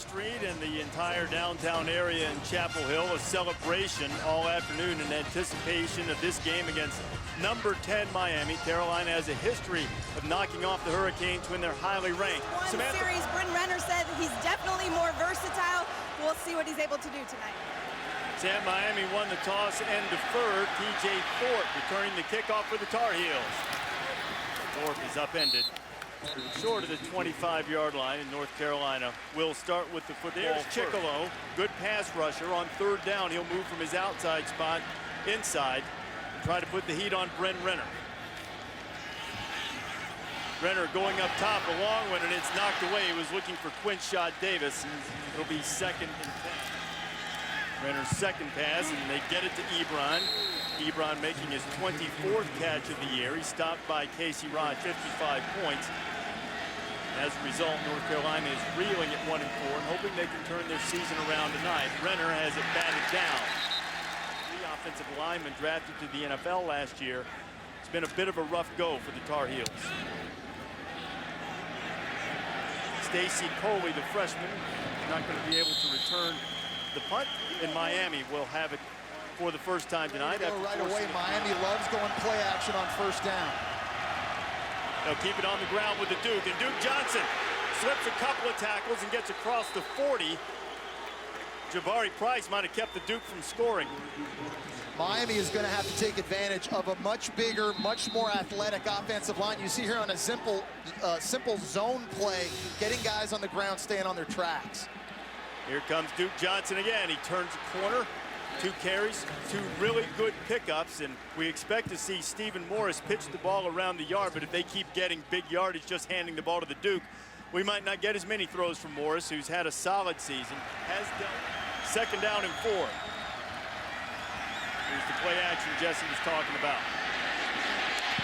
Street and the entire downtown area in Chapel Hill, a celebration all afternoon in anticipation of this game against number 10 Miami. Carolina has a history of knocking off the Hurricanes when they're highly ranked. Series, Bryn Renner said he's definitely more versatile. We'll see what he's able to do tonight. Miami won the toss and deferred. T.J. Thorpe returning the kickoff for the Tar Heels. Thorpe is upended short of the 25-yard line, and North Carolina will start with the football. There's Chicolo, good pass rusher on third down. He'll move from his outside spot inside and try to put the heat on Bryn Renner. Renner going up top, a long one, and it's knocked away. He was looking for Quinshot Davis. It'll be 2nd and 10. Renner's second pass, and they get it to Ebron. Ebron making his 24th catch of the year. He's stopped by Casey Rod, 55 points. As a result, North Carolina is reeling at 1-4 and hoping they can turn their season around tonight. Renner has it batted down. 3 offensive linemen drafted to the NFL last year. It's been a bit of a rough go for the Tar Heels. Stacey Coley, the freshman, is not going to be able to return the punt, and Miami will have it for the first time tonight. Right away, Miami loves going play action on first down. They'll keep it on the ground with the Duke, and Duke Johnson slips a couple of tackles and gets across the 40. Jabari Price might have kept the Duke from scoring. Miami is going to have to take advantage of a much bigger, much more athletic offensive line. You see here on a simple zone play, getting guys on the ground, staying on their tracks. Here comes Duke Johnson again. He turns a corner. 2 carries, 2 really good pickups, and we expect to see Stephen Morris pitch the ball around the yard, but if they keep getting big yardage just handing the ball to the Duke, we might not get as many throws from Morris, who's had a solid season. Has done 2nd down and 4. Here's the play action Jesse was talking about.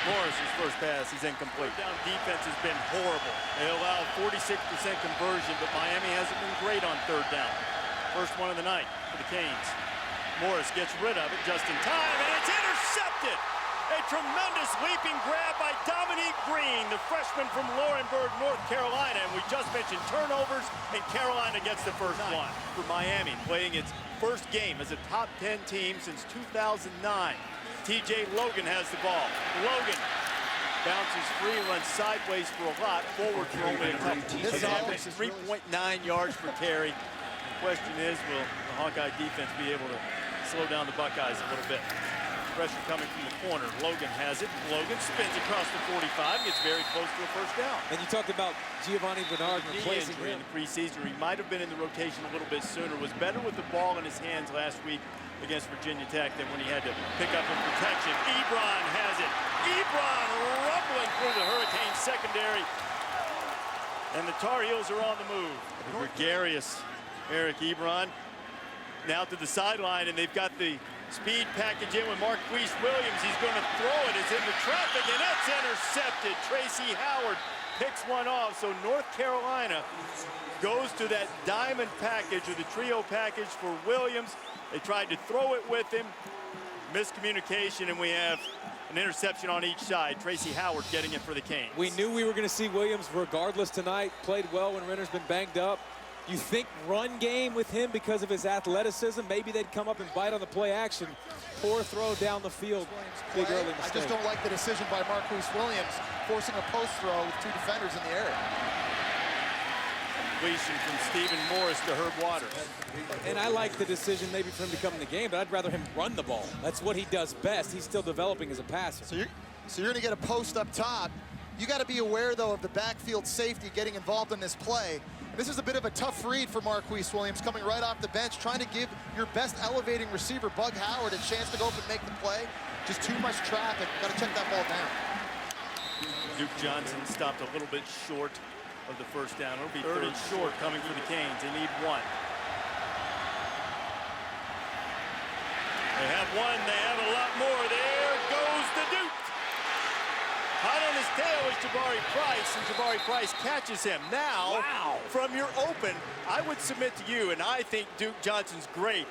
Morris's first pass is incomplete. Down defense has been horrible. They allow 46% conversion, but Miami hasn't been great on 3rd down. First one of the night for the Canes. Morris gets rid of it just in time, and it's intercepted! A tremendous leaping grab by Dominique Green, the freshman from Laurinburg, North Carolina. And we just mentioned turnovers, and Carolina gets the first one for Miami, playing its first game as a top 10 team since 2009. T.J. Logan has the ball. Logan bounces free, runs sideways for a lot, forward for only a couple. This offense is 3.9 yards per carry. The question is, will the Hawkeye defense be able to slow down the Buckeyes a little bit? Pressure coming from the corner. Logan has it. Logan spins across the 45, gets very close to a first down. And you talked about Giovanni Bernard replacing him in the preseason. He might have been in the rotation a little bit sooner. Was better with the ball in his hands last week against Virginia Tech than when he had to pick up in protection. Ebron has it. Ebron rumbling through the Hurricanes secondary. And the Tar Heels are on the move. Gregarious Eric Ebron now to the sideline, and they've got the speed package in with Marquise Williams. He's going to throw it. It's in the traffic, and it's intercepted. Tracy Howard picks one off. So North Carolina goes to that diamond package, or the trio package for Williams. They tried to throw it with him. Miscommunication, and we have an interception on each side. Tracy Howard getting it for the Canes. We knew we were going to see Williams regardless tonight. Played well when Renner's been banged up. You think run game with him because of his athleticism, maybe they'd come up and bite on the play action. Poor throw down the field. Big early mistake. I just don't like the decision by Marquise Williams forcing a post throw with 2 defenders in the area. Completion from Stephen Morris to Herb Waters. And I like the decision maybe for him to come in the game, but I'd rather him run the ball. That's what he does best. He's still developing as a passer. So you're going to get a post up top. You got to be aware, though, of the backfield safety getting involved in this play. This is a bit of a tough read for Marquise Williams coming right off the bench, trying to give your best elevating receiver, Bug Howard, a chance to go up and make the play. Just too much traffic. Got to check that ball down. Duke Johnson stopped a little bit short of the first down. It'll be 3rd and short coming for the Canes. They need 1. They have 1. They have a lot more. There goes the Duke. Hot on his tail is Jabari Price, and Jabari Price catches him. Now, from your open, I would submit to you, and I think Duke Johnson's great.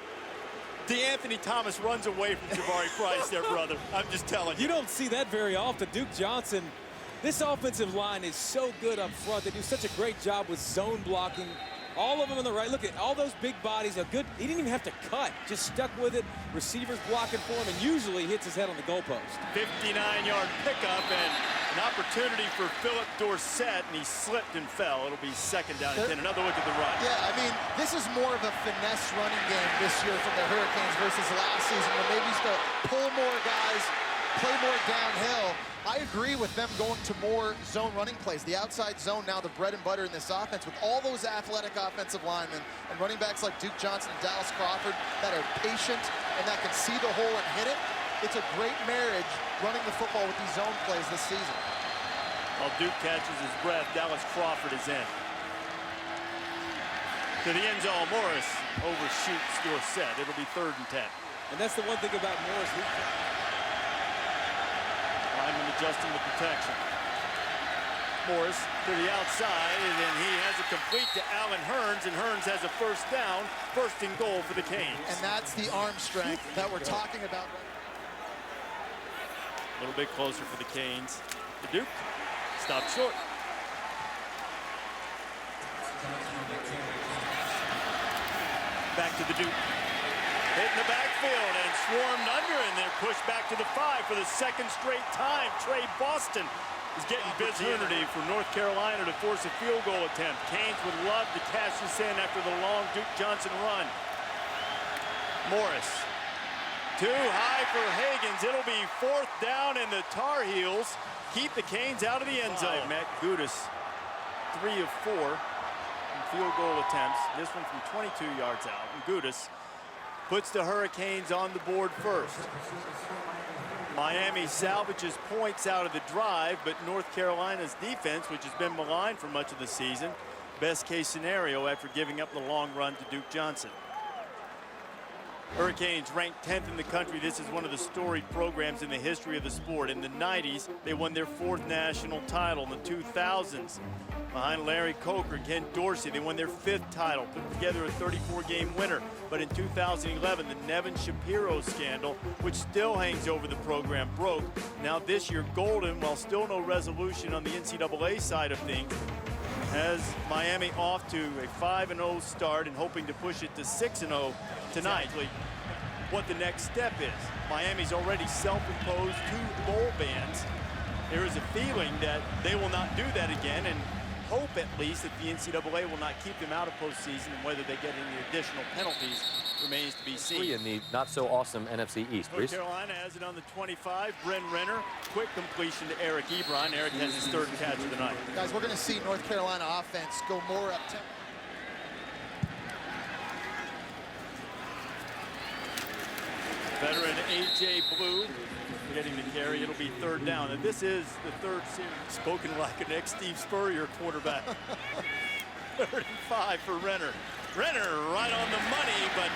DeAnthony Thomas runs away from Jabari Price there, brother. I'm just telling you. You don't see that very often. Duke Johnson, this offensive line is so good up front. They do such a great job with zone blocking All of them on the right. Look at all those big bodies. A good. He didn't even have to cut. Just stuck with it. Receivers blocking for him, and usually hits his head on the goalpost. 59-yard pickup and an opportunity for Philip Dorsett, and he slipped and fell. It'll be second down and 10. Another look at the run. Yeah, I mean, this is more of a finesse running game this year from the Hurricanes versus last season, when they used to pull more guys, play more downhill. I agree with them going to more zone running plays. The outside zone now the bread and butter in this offense, with all those athletic offensive linemen and running backs like Duke Johnson and Dallas Crawford that are patient and that can see the hole and hit it. It's a great marriage running the football with these zone plays this season. While Duke catches his breath, Dallas Crawford is in. To the end zone, Morris overshoots Dorsett. It'll be 3rd and 10. And that's the one thing about Morris. Lineman adjusting the protection. Morris to the outside, and then he has it complete to Allen Hurns, and Hurns has a first down, 1st and goal for the Canes. And that's the arm strength that we're talking about. A little bit closer for the Canes. The Duke stopped short. Back to the Duke. Hitting the backfield and swarmed under, and then pushed back to the 5 for the 2nd straight time. Trey Boston is getting busy. Opportunity for North Carolina to force a field goal attempt. Canes would love to cash this in after the long Duke Johnson run. Morris. Too high for Higgins. It'll be 4th down, and the Tar Heels keep the Canes out of the end zone. Matt Gudis, 3 of 4 in field goal attempts. This one from 22 yards out. And Gudis puts the Hurricanes on the board first. Miami salvages points out of the drive, but North Carolina's defense, which has been maligned for much of the season, best case scenario after giving up the long run to Duke Johnson. Hurricanes ranked 10th in the country. This is one of the storied programs in the history of the sport. In the 90s, they won their 4th national title. In the 2000s, behind Larry Coker and Ken Dorsey, they won their 5th title, put together a 34-game winner. But in 2011, the Nevin Shapiro scandal, which still hangs over the program, broke. Now this year, Golden, while still no resolution on the NCAA side of things, has Miami off to a 5-0 start and hoping to push it to 6-0 tonight. Exactly what the next step is. Miami's already self-imposed 2 bowl bans. There is a feeling that they will not do that again, and hope at least that the NCAA will not keep them out of postseason, and whether they get any additional penalties remains to be seen. In the not-so-awesome NFC East. North Carolina has it on the 25. Bryn Renner, quick completion to Eric Ebron. Eric has his 3rd catch of the night. Guys, we're going to see North Carolina offense go more up tempo. Veteran A.J. Blue getting the carry. It'll be 3rd down. And this is the 3rd series. Spoken like an ex-Steve Spurrier quarterback. 3rd and 5 for Renner. Renner right on the money, but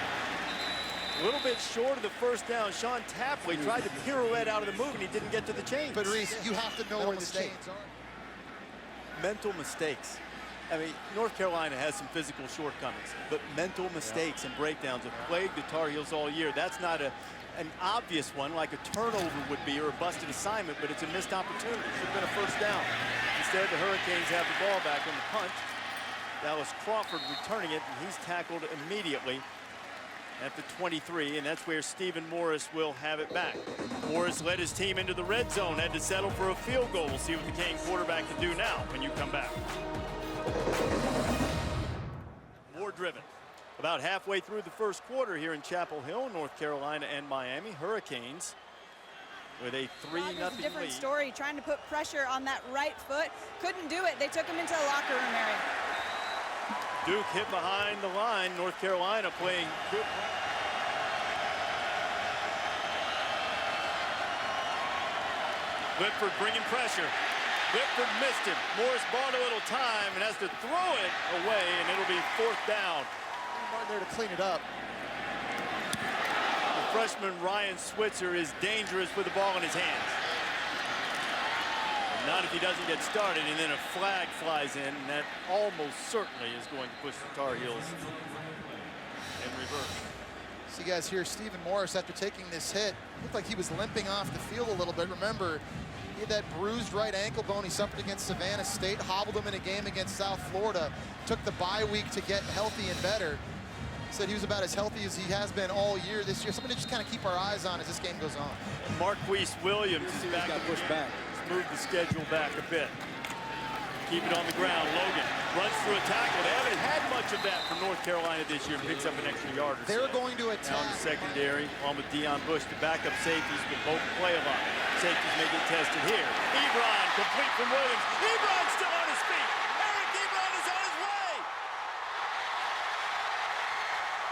a little bit short of the 1st down. Sean Tapley tried to pirouette out of the move, and he didn't get to the chains. But Reese, you have to know where the chains are. Mental mistakes. I mean, North Carolina has some physical shortcomings, but mental mistakes and breakdowns have plagued the Tar Heels all year. That's not an obvious one like a turnover would be or a busted assignment, but it's a missed opportunity. Should have been a 1st down. Instead, the Hurricanes have the ball back on the punt. Dallas Crawford returning it, and he's tackled immediately at the 23, and that's where Stephen Morris will have it back. Morris led his team into the red zone, had to settle for a field goal. We'll see what the Cane quarterback can do now when you come back. More driven. About halfway through the 1st quarter here in Chapel Hill, North Carolina and Miami. Hurricanes with a 3-0 lead. Different story, trying to put pressure on that right foot. Couldn't do it. They took him into the locker room area. Duke hit behind the line. North Carolina playing good. Whitford bringing pressure. Whitford missed him. Morris bought a little time and has to throw it away, and it'll be 4th down. Martin there to clean it up. The freshman Ryan Switzer is dangerous with the ball in his hands. Not if he doesn't get started, and then a flag flies in, and that almost certainly is going to push the Tar Heels in reverse. See, guys, here Stephen Morris, after taking this hit, looked like he was limping off the field a little bit. Remember, He had that bruised right ankle bone he suffered against Savannah State, hobbled him in a game against South Florida, took the bye week to get healthy and better. Said he was about as healthy as he has been all year this year. Something to just kind of keep our eyes on as this game goes on. Marquise Williams is back. Got pushed back. Let's move the schedule back a bit. Keep it on the ground. Logan runs through a tackle. They haven't had much of that from North Carolina this year. Picks up an extra yard or so. They're going to attack. Down the secondary, on with Deion Bush, the backup safeties, but both play a lot. Safeties may get tested here. Ebron, complete from Williams. Ebron still on his feet. Eric Ebron is on his way.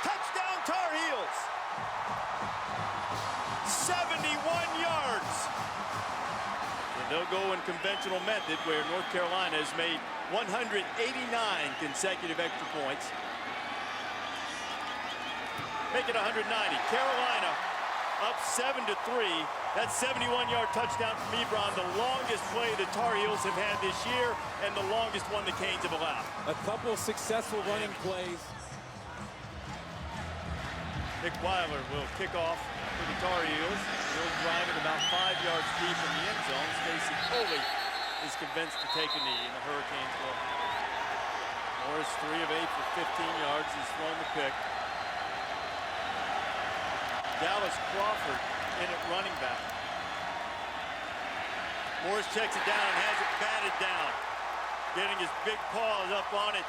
Touchdown Tar Heels. 71 yards. They'll go in conventional method where North Carolina has made 189 consecutive extra points. Make it 190. Carolina up 7-3. That 71-yard touchdown from Ebron, the longest play the Tar Heels have had this year and the longest one the Canes have allowed. A couple successful running plays. Nick Weiler will kick off for the Tar Heels. He'll drive it about 5 yards deep in the end zone. Stacy Coley is convinced to take a knee, and the Hurricanes will. Morris 3 of 8 for 15 yards. He's thrown the pick. Dallas Crawford in at running back. Morris checks it down and has it batted down. Getting his big paws up on it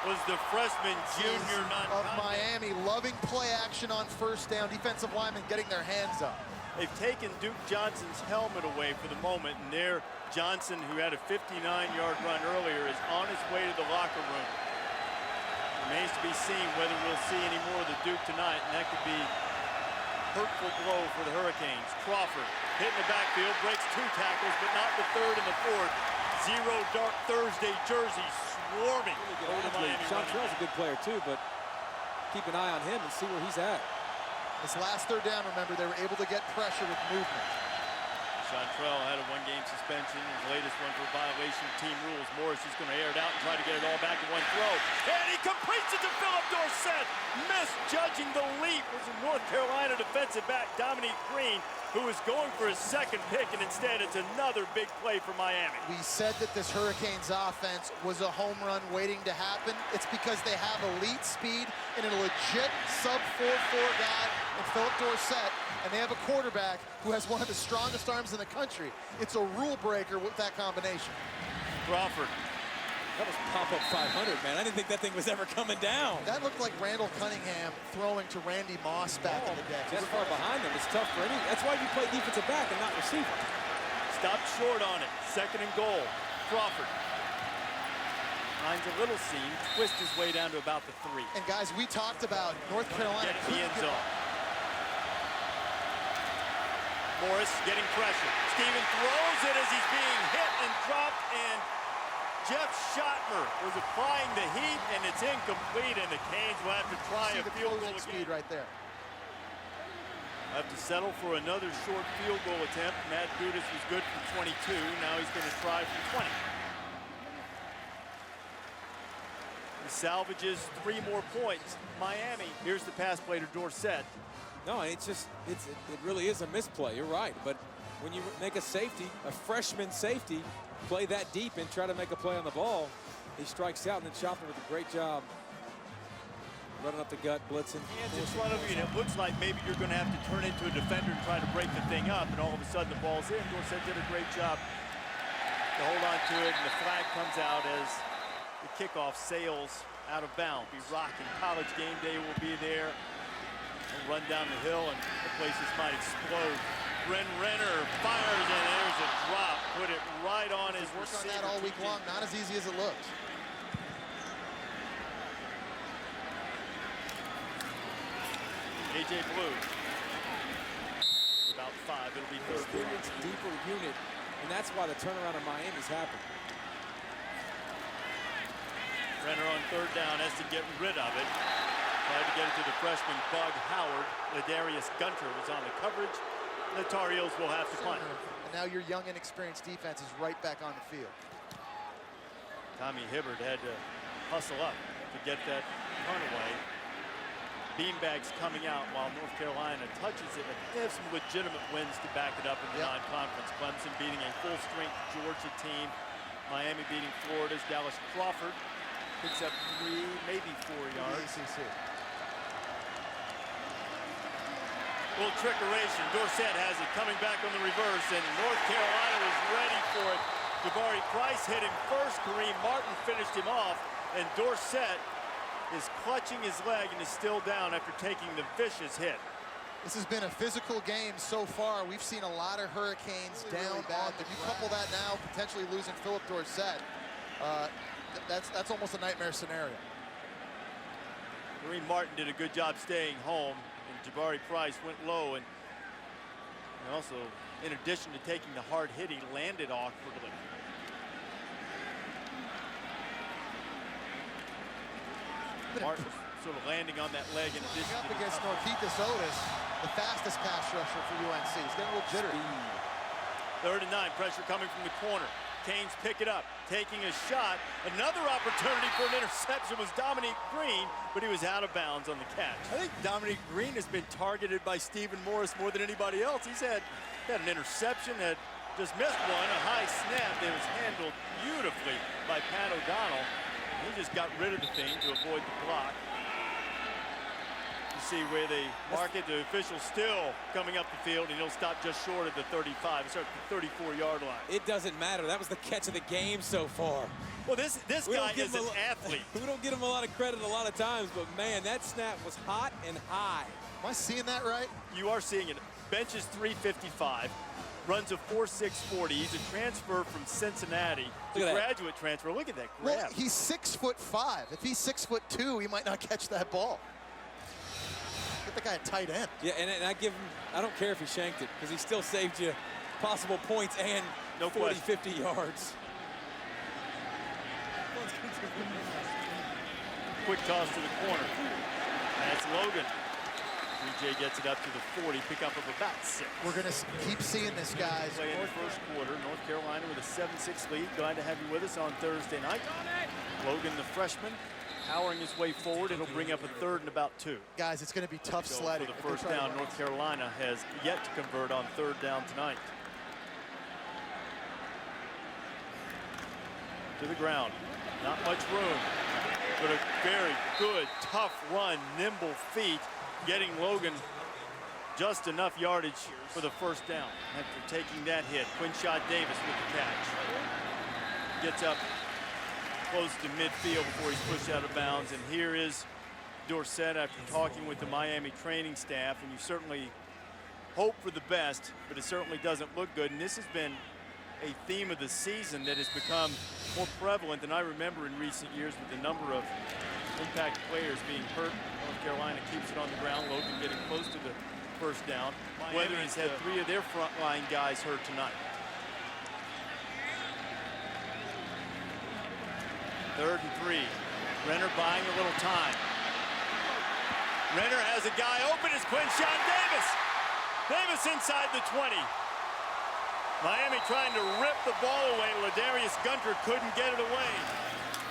was the freshman junior of Miami, loving play action on first down. Defensive linemen getting their hands up. They've taken Duke Johnson's helmet away for the moment, and there Johnson, who had a 59-yard run earlier, is on his way to the locker room. Remains to be seen whether we'll see any more of the Duke tonight, and that could be a hurtful blow for the Hurricanes. Crawford hitting the backfield, breaks 2 tackles, but not the third and the fourth. Zero Dark Thursday jerseys swarming over the Miami. Chantrell's a good player too, but keep an eye on him and see where he's at. This last third down, remember, they were able to get pressure with movement. Chantrell had a 1-game suspension, his latest one for violation of team rules. Morris is going to air it out and try to get it all back in one throw. And he completes it to Philip Dorsett. Misjudging the leap was a North Carolina defensive back, Dominique Green, who was going for his second pick, and instead it's another big play for Miami. We said that this Hurricanes offense was a home run waiting to happen. It's because they have elite speed and a legit sub-4-4 guy in Philip Dorsett, and they have a quarterback who has one of the strongest arms in the country. It's a rule breaker with that combination. Crawford. That was pop-up 500, man. I didn't think that thing was ever coming down. That looked like Randall Cunningham throwing to Randy Moss back in the day. Just far behind them. It's tough for any. That's why you play defensive back and not receiver. Stopped short on it. 2nd and goal. Crawford. Finds a little seam. Twists his way down to about the 3. And guys, we talked about North Carolina. Get in the end zone. Morris getting pressure. Steven throws it as he's being hit and dropped, and Jeff Schottmer was applying the heat, and it's incomplete, and the Canes will have to try a field goal again. Speed right there. Have to settle for another short field goal attempt. Matt Dudas was good from 22. Now he's going to try from 20. He salvages 3 more points. Miami. Here's the pass play to Dorsett. No, it's just, it really is a misplay. You're right. But when you make a safety, a freshman safety, play that deep and try to make a play on the ball, he strikes out, and then Chopper with a great job running up the gut, blitzing. Hands in front of you, and it looks like maybe you're going to have to turn into a defender and try to break the thing up, and all of a sudden the ball's in. Dorsett did a great job to hold on to it, and the flag comes out as the kickoff sails out of bounds. Be rocking. College game day will be there. He'll run down the hill, and the place just might explode. Bryn Renner fires, and there's a drop. Put it right on his receiver. Worked on that all week long. Not as easy as it looks. A.J. Blue. About 5. It'll be third. Experienced, deeper unit, and that's why the turnaround in Miami's happened. Renner on 3rd down has to get rid of it. Tried to get it to the freshman Bug Howard. Ladarius Gunter was on the coverage. The Tar Heels will have to punt. And now your young and experienced defense is right back on the field. Tommy Hibbert had to hustle up to get that punt away. beanbags coming out while North Carolina touches it. They have some legitimate wins to back it up in the non-conference. Clemson beating a full-strength Georgia team. Miami beating Florida's Dallas Crawford. Picks up 3, maybe 4 yards. ACC. Little trickeration. Dorsett has it coming back on the reverse, and North Carolina was ready for it. Jabari Price hit him first. Kareem Martin finished him off, and Dorsett is clutching his leg and is still down after taking the vicious hit. This has been a physical game so far. We've seen a lot of Hurricanes down on them. You couple that now, potentially losing Philip Dorsett. That's almost a nightmare scenario. Kareem Martin did a good job staying home, and Jabari Price went low, and also, in addition to taking the hard hit, he landed awkwardly. Martin sort of landing on that leg in addition up to against Norquithus Otis, the fastest pass rusher for UNC. He's getting a little jittery. 3rd and 9, pressure coming from the corner. Canes pick it up, taking a shot. Another opportunity for an interception was Dominique Green, but he was out of bounds on the catch. I think Dominique Green has been targeted by Stephen Morris more than anybody else. He's had an interception, had just missed one, a high snap that was handled beautifully by Pat O'Donnell. He just got rid of the thing to avoid the block. You see where they mark it, the official still coming up the field, and he'll stop just short of the 35. It starts at the 34-yard line. It doesn't matter. That was the catch of the game so far. Well, this guy is an athlete. We don't get him a lot of credit a lot of times, but man, that snap was hot and high. Am I seeing that right? You are seeing it. Benches 355. Runs a 4.640. He's a transfer from Cincinnati. A graduate transfer. Look at that grab. Well, he's 6'5". If he's 6'2", he might not catch that ball. Get the guy a tight end. Yeah, and I give him, I don't care if he shanked it, because he still saved you possible points and 40, 50 yards. Quick toss to the corner. That's Logan. DJ gets it up to the 40, pick up of about 6. We're going to keep seeing this, guys. Play in the first quarter. North Carolina with a 7-6 lead. Glad to have you with us on Thursday night. Logan, the freshman, powering his way forward. It'll bring up a 3rd and about 2. Guys, it's going to be tough sledding. For the first down, North Carolina has yet to convert on 3rd down tonight. To the ground. Not much room, but a very good, tough run, nimble feet, getting Logan just enough yardage for the first down. After taking that hit, Quinshad Davis with the catch. Gets up close to midfield before he's pushed out of bounds. And here is Dorsett after talking with the Miami training staff. And you certainly hope for the best, but it certainly doesn't look good. And this has been a theme of the season that has become more prevalent than I remember in recent years, with the number of impact players being hurt. North Carolina keeps it on the ground. Logan getting close to the first down. Weatherby's had 3 of their frontline guys hurt tonight. 3rd and 3. Renner buying a little time. Renner has a guy open. It's Quinshad Davis. Davis inside the 20. Miami trying to rip the ball away. Ladarius Gunter couldn't get it away.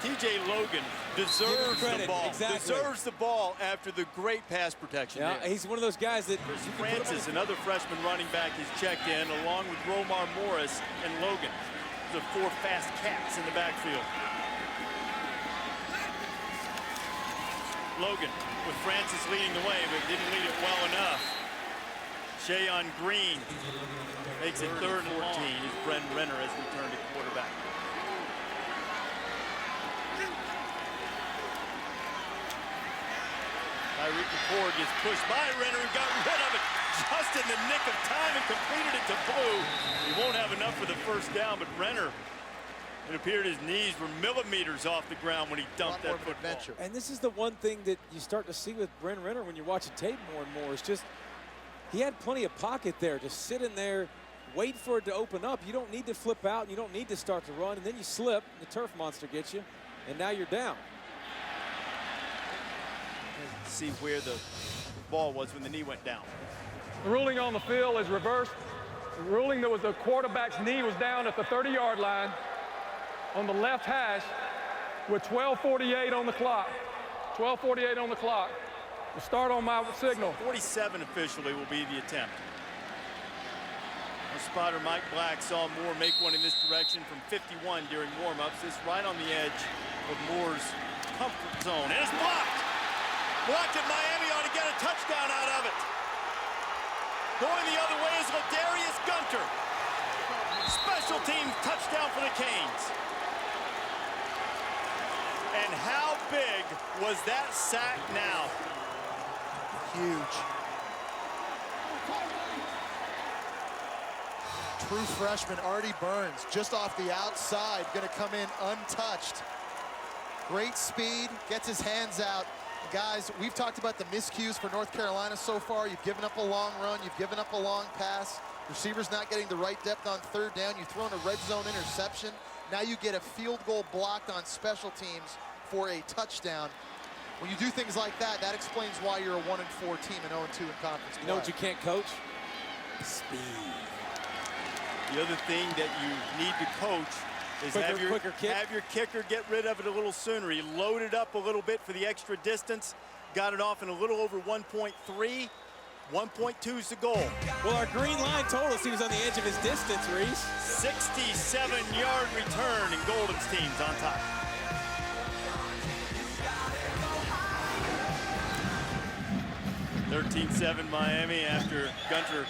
TJ Logan deserves the ball. Exactly. Deserves the ball after the great pass protection. Yeah, he's one of those guys that... Chris Francis, another freshman running back, is checked in, along with Romar Morris and Logan. The 4 fast cats in the backfield. Logan with Francis leading the way, but didn't lead it well enough. Shayon Green makes it 3rd and 14 as Brent Renner has returned to quarterback. Tyreek McCord gets pushed by Renner, who got rid of it just in the nick of time and completed it to Blue. He won't have enough for the first down, but Renner, it appeared his knees were millimeters off the ground when he dumped that football. And this is the one thing that you start to see with Brent Renner when you're watching tape more and more. It's just, he had plenty of pocket there. Just sit in there, wait for it to open up. You don't need to flip out, and you don't need to start to run, and then you slip, the turf monster gets you, and now you're down. See where the ball was when the knee went down. The ruling on the field is reversed. The ruling that was the quarterback's knee was down at the 30-yard line on the left hash with 12:48 on the clock. 12:48 on the clock. We'll start on my signal. 47 officially will be the attempt. Our spotter Mike Black saw Moore make one in this direction from 51 during warm-ups. This right on the edge of Moore's comfort zone. And it's blocked. Blocked at Miami, ought to get a touchdown out of it. Going the other way is Ladarius Gunter. Special teams touchdown for the Canes. And how big was that sack now? Huge. True freshman Artie Burns, just off the outside, gonna come in untouched. Great speed, gets his hands out. Guys, we've talked about the miscues for North Carolina so far. You've given up a long run, you've given up a long pass. Receivers not getting the right depth on third down. You've thrown a red zone interception. Now you get a field goal blocked on special teams for a touchdown. When you do things like that, that explains why you're a 1-4 team and 0-2 in conference play. You know what you can't coach? Speed. The other thing that you need to coach is have your kicker get rid of it a little sooner. He loaded up a little bit for the extra distance, got it off in a little over 1.3. 1.2 is the goal. Well, our green line told us he was on the edge of his distance, Reese. 67-yard return, and Golden's team's on top. (13-7) Miami after Gunter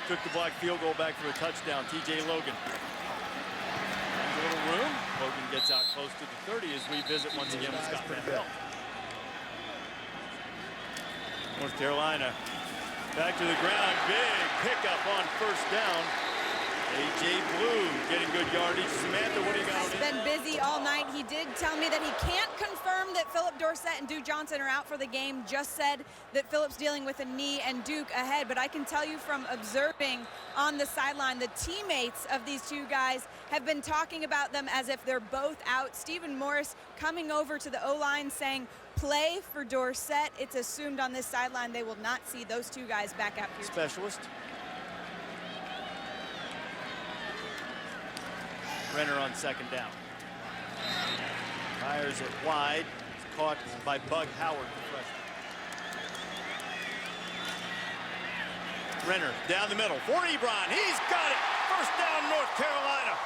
took the block field goal back for a touchdown. TJ Logan. A little room. Logan gets out close to the 30 as we visit once again with Scott Van Pelt. North Carolina back to the ground. Big pickup on first down. A.J. Blue getting good yardage. Samantha, what do you got? He's been busy all night. He did tell me that he can't confirm that Phillip Dorsett and Duke Johnson are out for the game. Just said that Phillip's dealing with a knee and Duke ahead. But I can tell you from observing on the sideline, the teammates of these two guys have been talking about them as if they're both out. Stephen Morris coming over to the O-line saying, play for Dorsett. It's assumed on this sideline they will not see those two guys back out here. Specialist. Renner on second down. Fires it wide. It's caught by Bug Howard, the freshman. Renner down the middle for Ebron. He's got it. First down, North Carolina.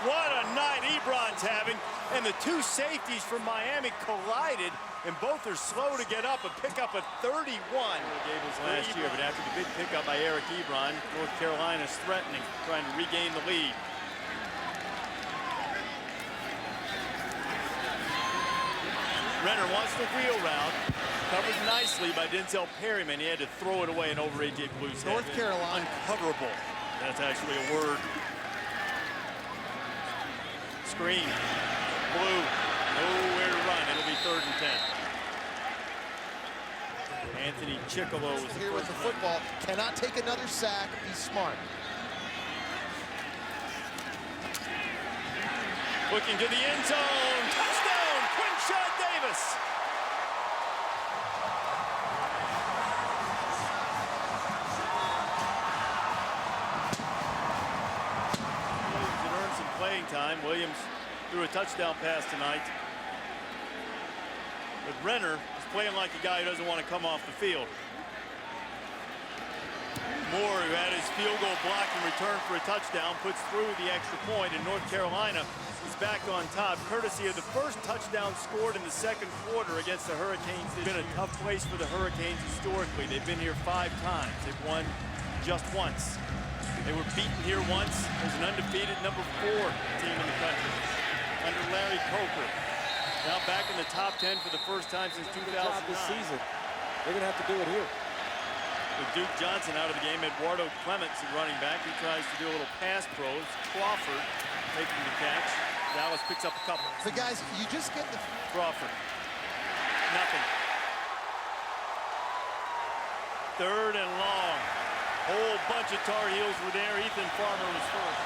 What a night Ebron's having. And the two safeties from Miami collided, and both are slow to get up and pick up a 31. Gables last year, but after the big pickup by Eric Ebron, North Carolina's threatening, trying to regain the lead. Renner wants the wheel route. Covered nicely by Denzel Perryman. He had to throw it away and over A.J. Blue's head. North Carolina. Uncoverable. That's actually a word. Screen. Blue. Nowhere to run. It'll be 3rd and 10. Anthony Chickolo was here with the football. Cannot take another sack. He's smart. Looking to the end zone. Touchdown, Quinshon Davis. Williams had earned some playing time. Williams threw a touchdown pass tonight. But Renner is playing like a guy who doesn't want to come off the field. Moore, who had his field goal blocked in return for a touchdown, puts through the extra point, and North Carolina is back on top, courtesy of the first touchdown scored in the second quarter against the Hurricanes. It's been a tough place for the Hurricanes historically. They've been here 5 times. They've won just once. They were beaten here once as an undefeated #4 team in the country under Larry Coker. Now back in the top 10 for the first time since 2009. This season. They're going to have to do it here. With Duke Johnson out of the game, Eduardo Clements at running back. He tries to do a little pass throws. Crawford making the catch. Dallas picks up a couple. But guys, you just get the... Crawford. Nothing. 3rd and long. Whole bunch of Tar Heels were there. Ethan Farmer was first.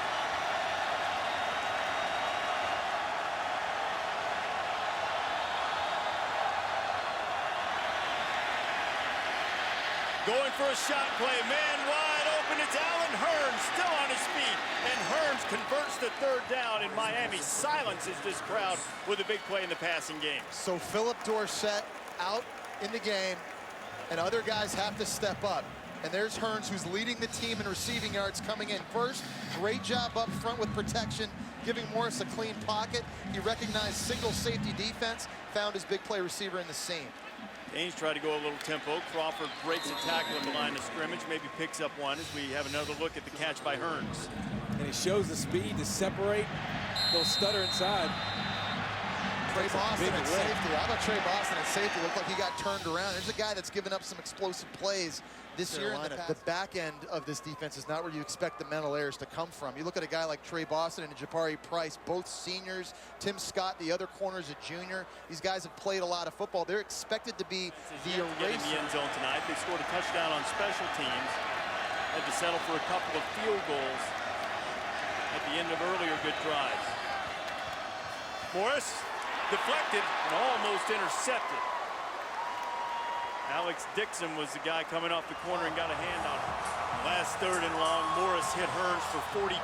Going for a shot play, man wide open, it's Allen Hurns still on his feet, and Hurns converts the 3rd down, and Miami silences this crowd with a big play in the passing game. So Phillip Dorsett out in the game, and other guys have to step up. And there's Hearns, who's leading the team in receiving yards coming in first. Great job up front with protection, giving Morris a clean pocket. He recognized single safety defense, found his big play receiver in the seam. Canes try to go a little tempo. Crawford breaks a tackle at the line of scrimmage, maybe picks up one as we have another look at the catch by Hearns. And he shows the speed to separate. They'll stutter inside. Trey Boston at safety. How about Trey Boston at safety? Looked like he got turned around. There's a guy that's given up some explosive plays this year. The back end of this defense is not where you expect the mental errors to come from. You look at a guy like Trey Boston and Jabari Price, both seniors. Tim Scott, the other corner, is a junior. These guys have played a lot of football. They're expected to be the eraser. In the end zone tonight. They scored a touchdown on special teams. Had to settle for a couple of field goals at the end of earlier good drives. Morris deflected and almost intercepted. Alex Dixon was the guy coming off the corner and got a hand on it. Last third and long, Morris hit Hearns for 42.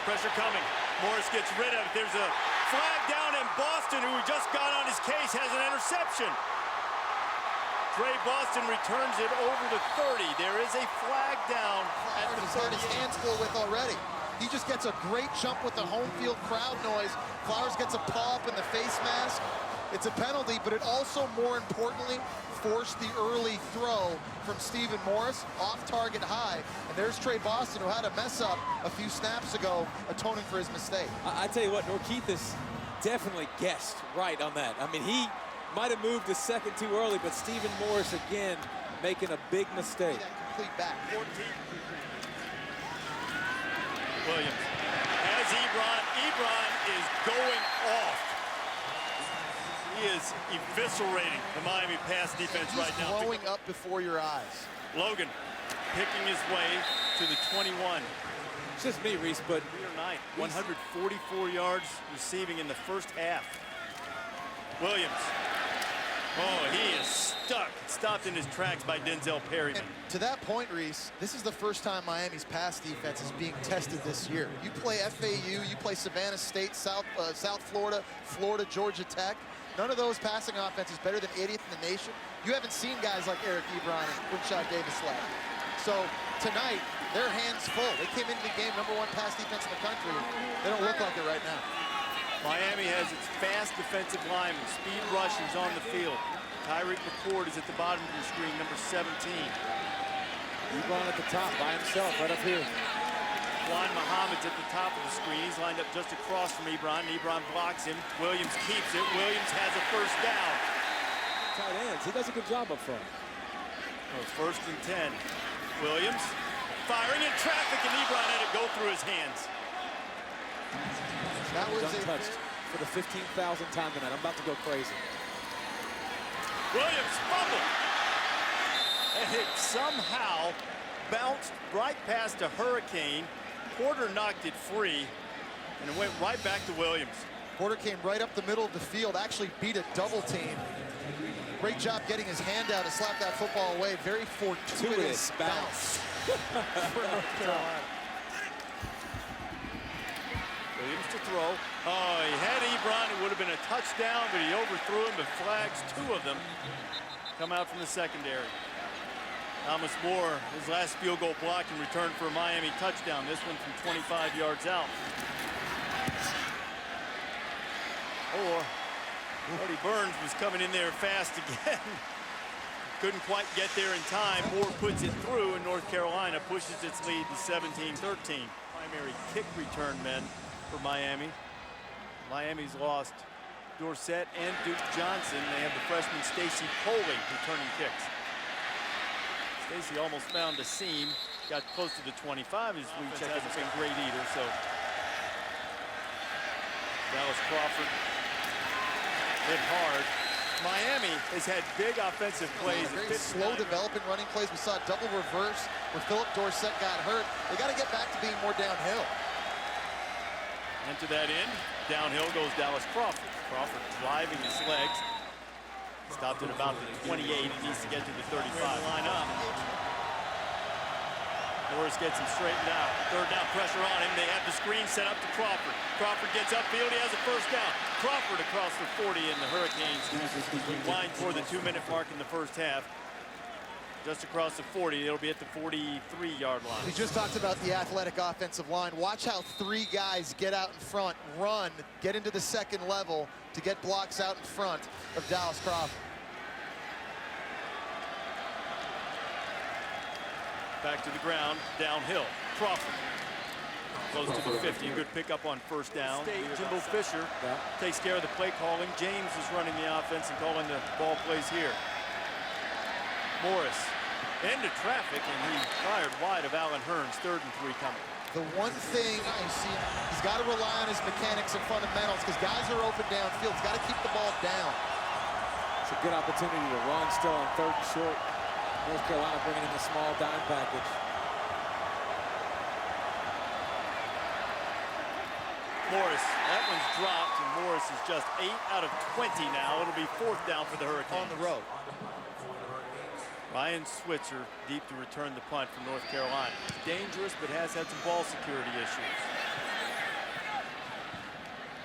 Pressure coming. Morris gets rid of it. There's a flag down, and Boston, who just got on his case, has an interception. Trey Boston returns it over the 30. There is a flag down at the 30. His hands full with already. He just gets a great jump with the home field crowd noise. Flowers gets a paw up in the face mask. It's a penalty, but it also, more importantly, forced the early throw from Stephen Morris, off target high. And there's Trey Boston, who had a mess up a few snaps ago, atoning for his mistake. I tell you what, Norkeithus definitely guessed right on that. I mean, he might have moved a second too early, but Stephen Morris, again, making a big mistake. That complete back. 14. Williams has Ebron is going off. He is eviscerating the Miami pass defense right now. He's blowing up before your eyes. Logan picking his way to the 21. It's just me, Reese, but 144 yards receiving in the first half. Williams. Oh, he is stuck. Stopped in his tracks by Denzel Perryman. And to that point, Reese, this is the first time Miami's pass defense is being tested this year. You play FAU, you play Savannah State, South Florida, Georgia Tech. None of those passing offenses better than 80th in the nation. You haven't seen guys like Eric Ebron and Quinshad Davis left. So tonight, their hands full. They came into the game #1 pass defense in the country. They don't look like it right now. Miami has its fast defensive linemen, speed rushers on the field. Tyreek McCord is at the bottom of your screen, number 17. Ebron at the top by himself, right up here. Juan Muhammad's at the top of the screen. He's lined up just across from Ebron. Ebron blocks him. Williams keeps it. Williams has a first down. Tight ends, he does a good job up front. Oh, 1st and 10. Williams firing in traffic, and Ebron had it go through his hands. That was untouched for the 15,000th time tonight. I'm about to go crazy. Williams fumbled. And it somehow bounced right past a Hurricane. Porter knocked it free, and it went right back to Williams. Porter came right up the middle of the field, actually beat a double team. Great job getting his hand out to slap that football away. Very fortuitous bounce for North Carolina. Williams to throw. Oh, he had Ebron. It would have been a touchdown, but he overthrew him, but flags 2 of them come out from the secondary. Thomas Moore, his last field goal blocked and returned for a Miami touchdown. This one from 25 yards out. Or Cody Burns was coming in there fast again. Couldn't quite get there in time. Moore puts it through, and North Carolina pushes its lead to 17-13. Primary kick return men for Miami. Miami's lost Dorsett and Duke Johnson. They have the freshman Stacy Coley returning kicks. Stacy almost found a seam, got close to the 25 as we check. Hasn't been great either, so. Dallas Crawford hit hard. Miami has had big offensive plays. Very slow developing running plays. We saw a double reverse where Philip Dorsett got hurt. They got to get back to being more downhill. And to that end, downhill goes Dallas Crawford. Crawford driving his legs. Stopped at about the 28. He needs to get to the 35. Line up. Morris gets him straightened out. Third down, pressure on him. They have the screen set up to Crawford. Crawford gets upfield. He has a first down. Crawford across the 40, and the Hurricanes wind toward the 2-minute mark in the first half. Just across the 40, it'll be at the 43-yard line. We just talked about the athletic offensive line. Watch how 3 guys get out in front, run, get into the second level to get blocks out in front of Dallas Crawford. Back to the ground, downhill. Crawford goes to the 50. Good pickup on first down. Jimbo Fisher takes care of the play calling. James is running the offense and calling the ball plays here. Morris into traffic, and he fired wide of Allen Hearns. 3rd and 3 coming. The one thing I see, he's got to rely on his mechanics and fundamentals because guys are open downfield. He's got to keep the ball down. It's a good opportunity to run still on 3rd and short. North Carolina bringing in the small dime package. Morris, that one's dropped, and Morris is just 8 out of 20 now. It'll be 4th down for the Hurricanes. On the road. Ryan Switzer deep to return the punt from North Carolina. It's dangerous, but has had some ball security issues.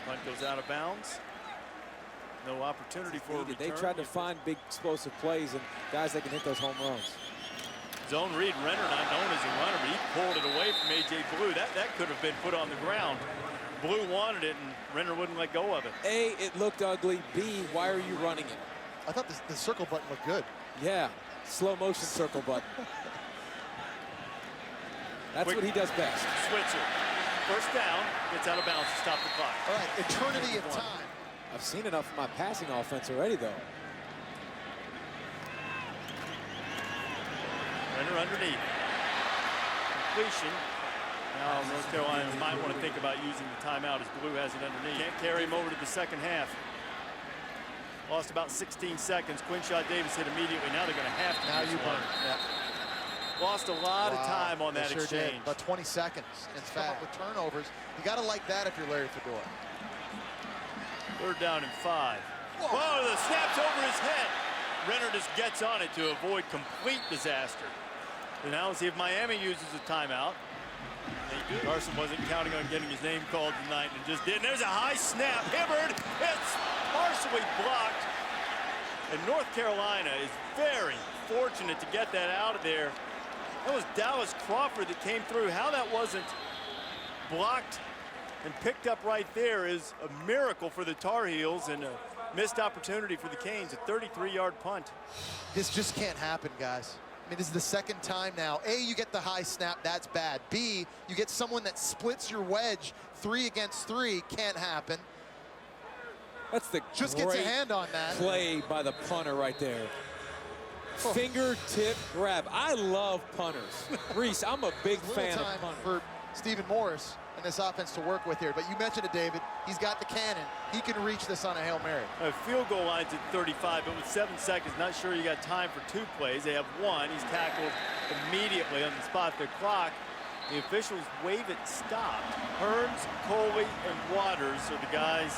Punt goes out of bounds. No opportunity for a return. They tried to find big explosive plays and guys that can hit those home runs. Zone read, Renner not known as a runner, but he pulled it away from A.J. Blue. That could have been put on the ground. Blue wanted it, and Renner wouldn't let go of it. A, it looked ugly. B, why are you running it? I thought the circle button looked good. Yeah, slow motion circle button. That's what he does best. Switzer, first down, gets out of bounds to stop the clock. All right, eternity of time. I've seen enough of my passing offense already, though. Renner underneath. Completion. Now North Carolina might want to think about using the timeout as Blue has it underneath. Can't carry him over to the second half. Lost about 16 seconds. Quinshot Davis hit immediately. Now they're going to have to. Now you won. Yeah. Lost a lot of time on that exchange. About 20 seconds. In fact, with turnovers, you got to like that if you're Larry Fedora. 3rd down and 5. Whoa, the snap's over his head. Renner just gets on it to avoid complete disaster. And now let's see if Miami uses a timeout. Carson wasn't counting on getting his name called tonight and just did. And there's a high snap. Hibbard, it's partially blocked. And North Carolina is very fortunate to get that out of there. That was Dallas Crawford that came through. How that wasn't blocked and picked up right there is a miracle for the Tar Heels and a missed opportunity for the Canes, a 33-yard punt. This just can't happen, guys. I mean, this is the 2nd time now. A, you get the high snap, that's bad. B, you get someone that splits your wedge 3 against 3, can't happen. That's the just gets a hand on that. Play by the punter right there. Fingertip grab. I love punters. Reese, I'm a big fan of punters. For Stephen Morris and this offense to work with here. But you mentioned it, David. He's got the cannon. He can reach this on a Hail Mary. Field goal line's at 35, but with 7 seconds, not sure you got time for 2 plays. They have 1. He's tackled immediately on the spot. The clock, the officials wave it stopped. Hearns, Coley, and Waters are the guys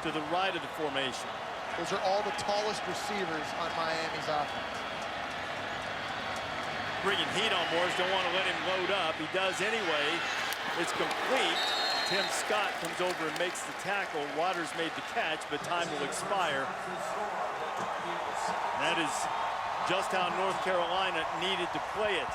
to the right of the formation. Those are all the tallest receivers on Miami's offense. Bringing heat on Morris, don't want to let him load up. He does anyway. It's complete. Tim Scott comes over and makes the tackle. Waters made the catch, but time will expire. That is just how North Carolina needed to play it.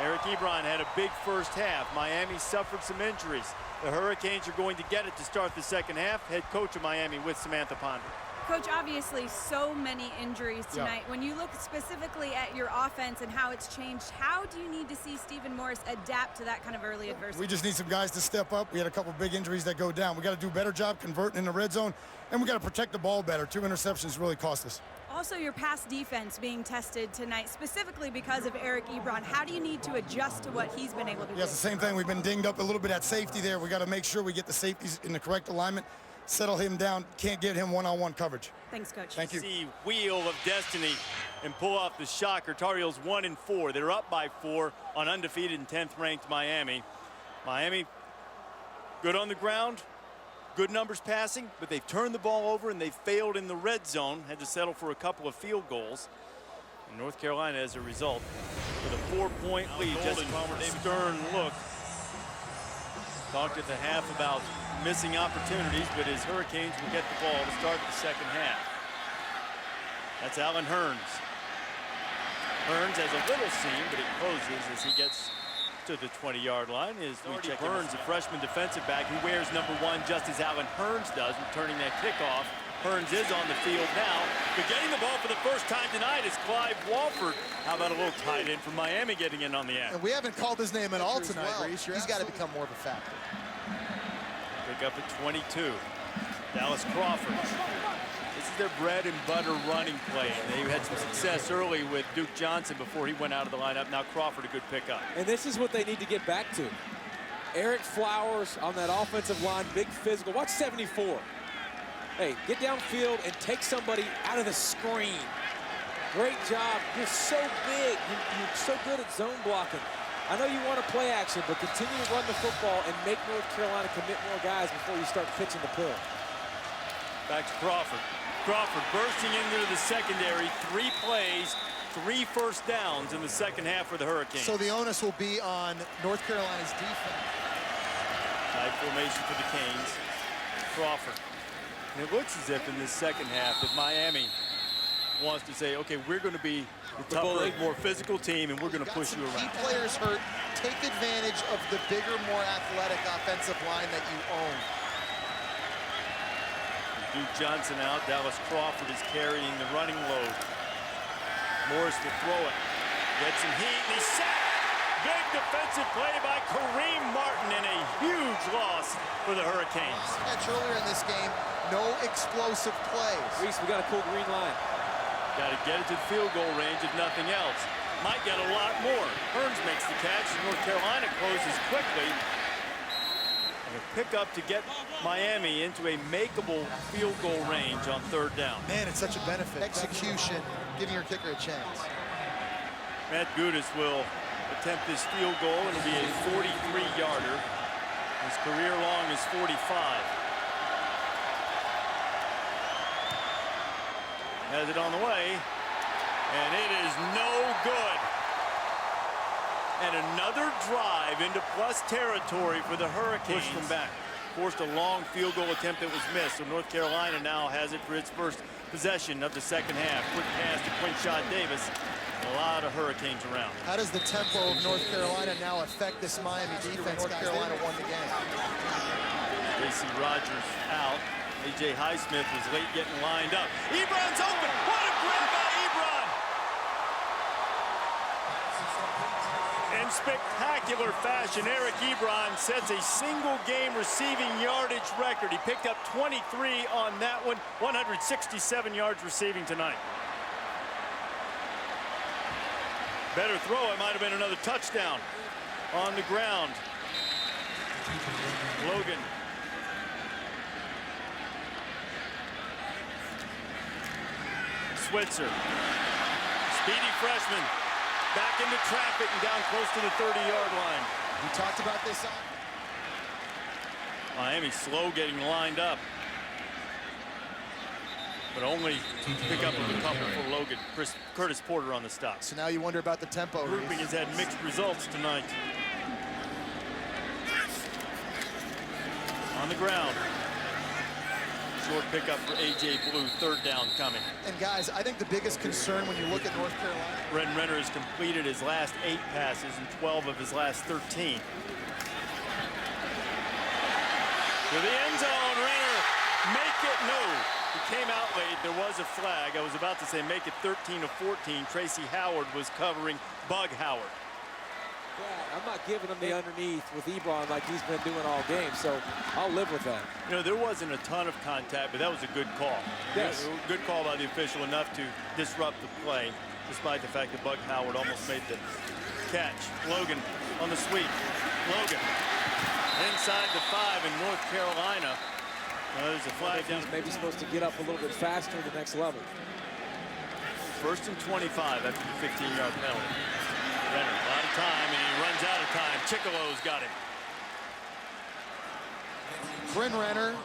Eric Ebron had a big first half. Miami suffered some injuries. The Hurricanes are going to get it to start the second half. Head coach of Miami with Samantha Ponder. Coach, obviously so many injuries tonight. When you look specifically at your offense and how it's changed, how do you need to see Stephen Morris adapt to that kind of early adversity? We just need some guys to step up. We had a couple big injuries that go down. We got to do a better job converting in the red zone, and we got to protect the ball better. 2 interceptions really cost us. Also, your pass defense being tested tonight, specifically because of Eric Ebron. How do you need to adjust to what he's been able to do? Yeah, it's the same thing. We've been dinged up a little bit at safety there. We got to make sure we get the safeties in the correct alignment, settle him down, can't get him one-on-one coverage. Thanks, Coach. Thank you. See Wheel of Destiny and pull off the shocker. Tar Heels 1-4. They're up by 4 on undefeated and 10th-ranked Miami. Miami, good on the ground, good numbers passing, but they've turned the ball over and they've failed in the red zone. Had to settle for a couple of field goals. And North Carolina, as a result, with a 4-point lead. Just a stern look. Talked at the half about missing opportunities, but his Hurricanes will get the ball to start the second half. That's Alan Hearns. Hearns has a little seam, but it closes as he gets to the 20-yard line. Is Burns, a freshman defensive back who wears #1 just as Alan Hearns does, returning that kickoff. Hearns is on the field now, but getting the ball for the first time tonight is Clive Walford. How about a little tight end from Miami getting in on the act? And we haven't called his name at all tonight, Reese. He's got to become more of a factor. Pick up at 22. Dallas Crawford. This is their bread and butter running play. They had some success early with Duke Johnson before he went out of the lineup. Now Crawford, a good pickup. And this is what they need to get back to. Eric Flowers on that offensive line, big physical. Watch 74. Hey, get downfield and take somebody out of the screen. Great job. You're so big. You're so good at zone blocking. I know you want to play action, but continue to run the football and make North Carolina commit more guys before you start pitching the pill. Back to Crawford. Crawford bursting into the secondary. 3 plays, 3 first downs in the second half for the Hurricanes. So the onus will be on North Carolina's defense. Tight formation for the Canes. Crawford. And it looks as if in this second half that Miami wants to say, okay, we're going to be the tougher, more physical team, and we're going to push you around. Key players hurt. Take advantage of the bigger, more athletic offensive line that you own. Duke Johnson out. Dallas Crawford is carrying the running load. Morris will throw it. Gets some heat, and he's sacked. Big defensive play by Kareem Martin, and a huge loss for the Hurricanes. Catch earlier in this game, no explosive plays. Reese, we got a cool green line. Got to get it to the field goal range if nothing else. Might get a lot more. Hearns makes the catch. North Carolina closes quickly. And a pickup to get Miami into a makeable field goal range on 3rd down. Man, it's such a benefit. Execution, giving your kicker a chance. Matt Gudis will attempt this field goal. It'll be a 43-yarder. His career long is 45. Has it on the way, and it is no good. And another drive into plus territory for the Hurricanes. Pushed them back. Forced a long field goal attempt that was missed. So North Carolina now has it for its first possession of the second half. Quick pass to Quinshot Davis. A lot of Hurricanes around. How does the tempo of North Carolina now affect this Miami defense? North Carolina won the game. J.C. Rogers out. A.J. Highsmith was late getting lined up. Ebron's open. What a grab by Ebron! In spectacular fashion, Eric Ebron sets a single-game receiving yardage record. He picked up 23 on that one, 167 yards receiving tonight. Better throw, it might have been another touchdown on the ground. Logan. Switzer. Speedy freshman. Back into traffic and down close to the 30-yard line. We talked about this. Miami slow getting lined up. But only pick up a couple for Logan. Curtis Porter on the stop. So now you wonder about the tempo. Grouping has had mixed results tonight. On the ground. Short pickup for A.J. Blue. 3rd down coming. And guys, I think the biggest concern when you look at North Carolina. Brenton Renner has completed his last 8 passes and 12 of his last 13. To the end zone, Renner, make it no. He came out late, there was a flag. I was about to say make it 13-14. Tracy Howard was covering Bug Howard. Yeah, I'm not giving him the underneath with Ebron like he's been doing all game, so I'll live with that. You know, there wasn't a ton of contact, but that was a good call. Yes. Good call by the official, enough to disrupt the play, despite the fact that Bug Howard almost made the catch. Logan on the sweep. Logan inside the 5 in North Carolina. There's a flag down. He's maybe supposed to get up a little bit faster at the next level. 1st and 25 after the 15-yard penalty. Renner, a lot of time, and he runs out of time. Chicolo's got him. Bryn Renner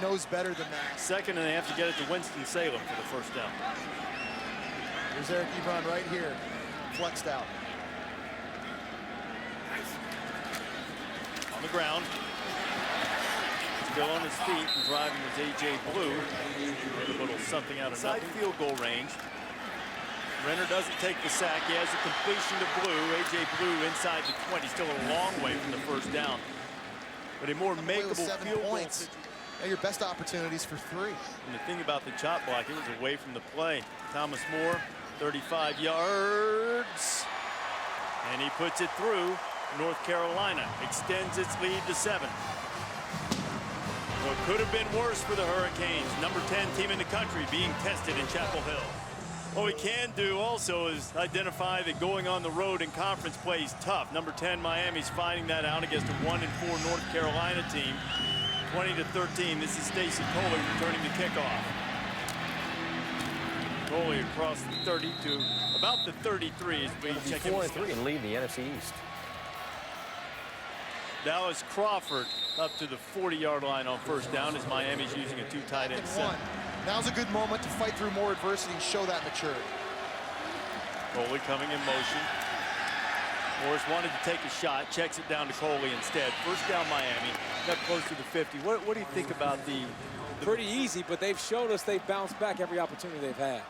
knows better than that. 2nd, and they have to get it to Winston-Salem for the 1st down. There's Eric Ebron right here, flexed out. the ground. Still on his feet and driving is A.J. Blue. A little something out of nothing. Field goal range. Renner doesn't take the sack. He has a completion to Blue. A.J. Blue inside the 20. Still a long way from the first down. But a more makeable field goal. Now your best opportunities for 3. And the thing about the chop block, it was away from the play. Thomas Moore, 35 yards. And he puts it through. North Carolina extends its lead to 7. What could have been worse for the Hurricanes, number 10 team in the country, being tested in Chapel Hill. What we can do also is identify that going on the road in conference play is tough. Number 10 Miami's finding that out against a 1-4 North Carolina team. 20-13. This is Stacy Coley returning the kickoff. Coley across the 30 to about the 33 as we check in. 4-3 and lead the NFC East. Dallas Crawford up to the 40-yard line on first down as Miami's using a 2 tight end set. Now's a good moment to fight through more adversity and show that maturity. Coley coming in motion. Morris wanted to take a shot, checks it down to Coley instead. First down Miami, got close to the 50. What do you think about the pretty easy, but they've showed us they've bounced back every opportunity they've had.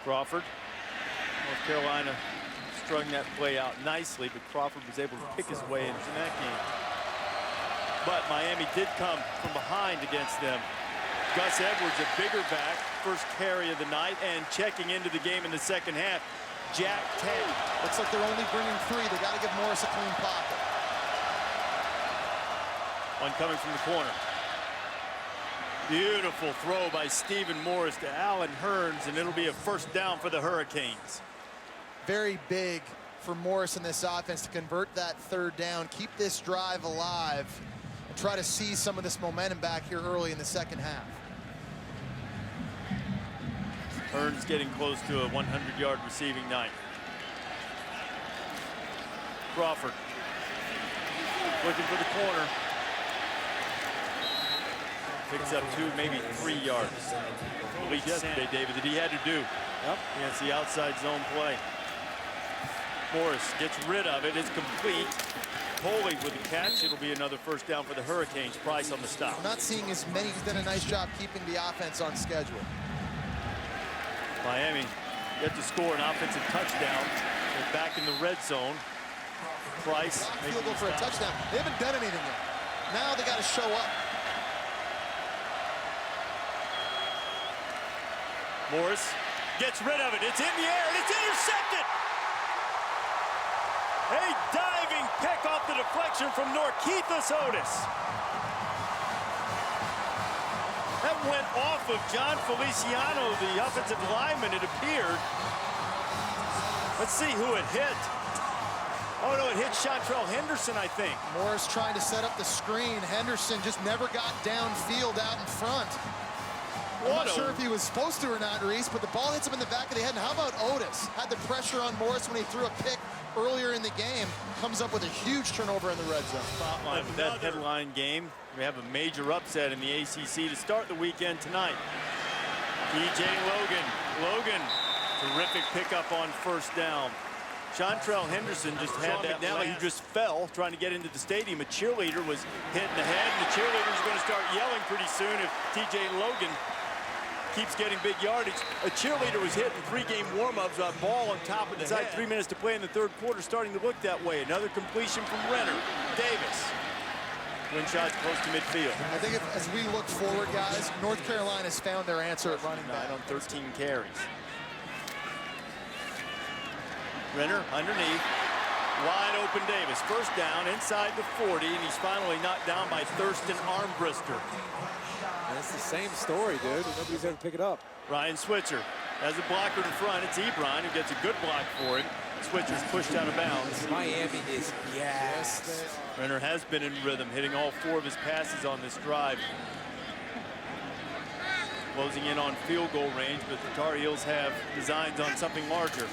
Crawford, North Carolina strung that play out nicely, but Crawford was able to pick his way into that game. But Miami did come from behind against them. Gus Edwards, a bigger back, first carry of the night, and checking into the game in the second half, Jack Teddy. Looks like they're only bringing 3. They got to give Morris a clean pocket. One coming from the corner. Beautiful throw by Stephen Morris to Allen Hearns, and it'll be a first down for the Hurricanes. Very big for Morris in this offense to convert that 3rd down, keep this drive alive, and try to see some of this momentum back here early in the second half. Hearns getting close to a 100-yard receiving night. Crawford looking for the corner. Picks up 2, maybe 3 yards. At least yesterday, David, that he had to do against the outside zone play. Morris gets rid of it. It's complete. Coley with the catch. It'll be another first down for the Hurricanes. Price on the stop. We're not seeing as many. He's done a nice job keeping the offense on schedule. Miami yet to score an offensive touchdown. They're back in the red zone. Price Field goal for a touchdown. They haven't done anything yet. Now they got to show up. Morris gets rid of it. It's in the air and it's intercepted. A diving pick off the deflection from Norkeithus Otis. That went off of John Feliciano, the offensive lineman, it appeared. Let's see who it hit. Oh no, it hit Chantrell Henderson, I think. Morris trying to set up the screen. Henderson just never got downfield out in front. I'm not sure if he was supposed to or not, Reese, but the ball hits him in the back of the head. And how about Otis? Had the pressure on Morris when he threw a pick earlier in the game. Comes up with a huge turnover in the red zone. Spotlight with that headline game. We have a major upset in the ACC to start the weekend tonight. TJ Logan, terrific pickup on first down. Chantrell Henderson just had that McNally, who just fell trying to get into the stadium. A cheerleader was hit in the head, and the cheerleader's going to start yelling pretty soon if TJ Logan keeps getting big yardage. A cheerleader was hit in 3-game warm-ups, a ball on top of the side. 3 minutes to play in the 3rd quarter, starting to look that way. Another completion from Renner. Davis. Twin shots close to midfield. I think as we look forward, guys, North Carolina's found their answer at running back. 9 on 13 carries. Renner underneath. Wide open Davis. First down inside the 40, and he's finally knocked down by Thurston Armbrister. That's the same story, dude. Nobody's ever pick it up. Ryan Switzer has a blocker in front. It's Ebron who gets a good block for him. Switzer's pushed out of bounds. Miami is gassed. Renner has been in rhythm, hitting all 4 of his passes on this drive. Closing in on field goal range, but the Tar Heels have designs on something larger.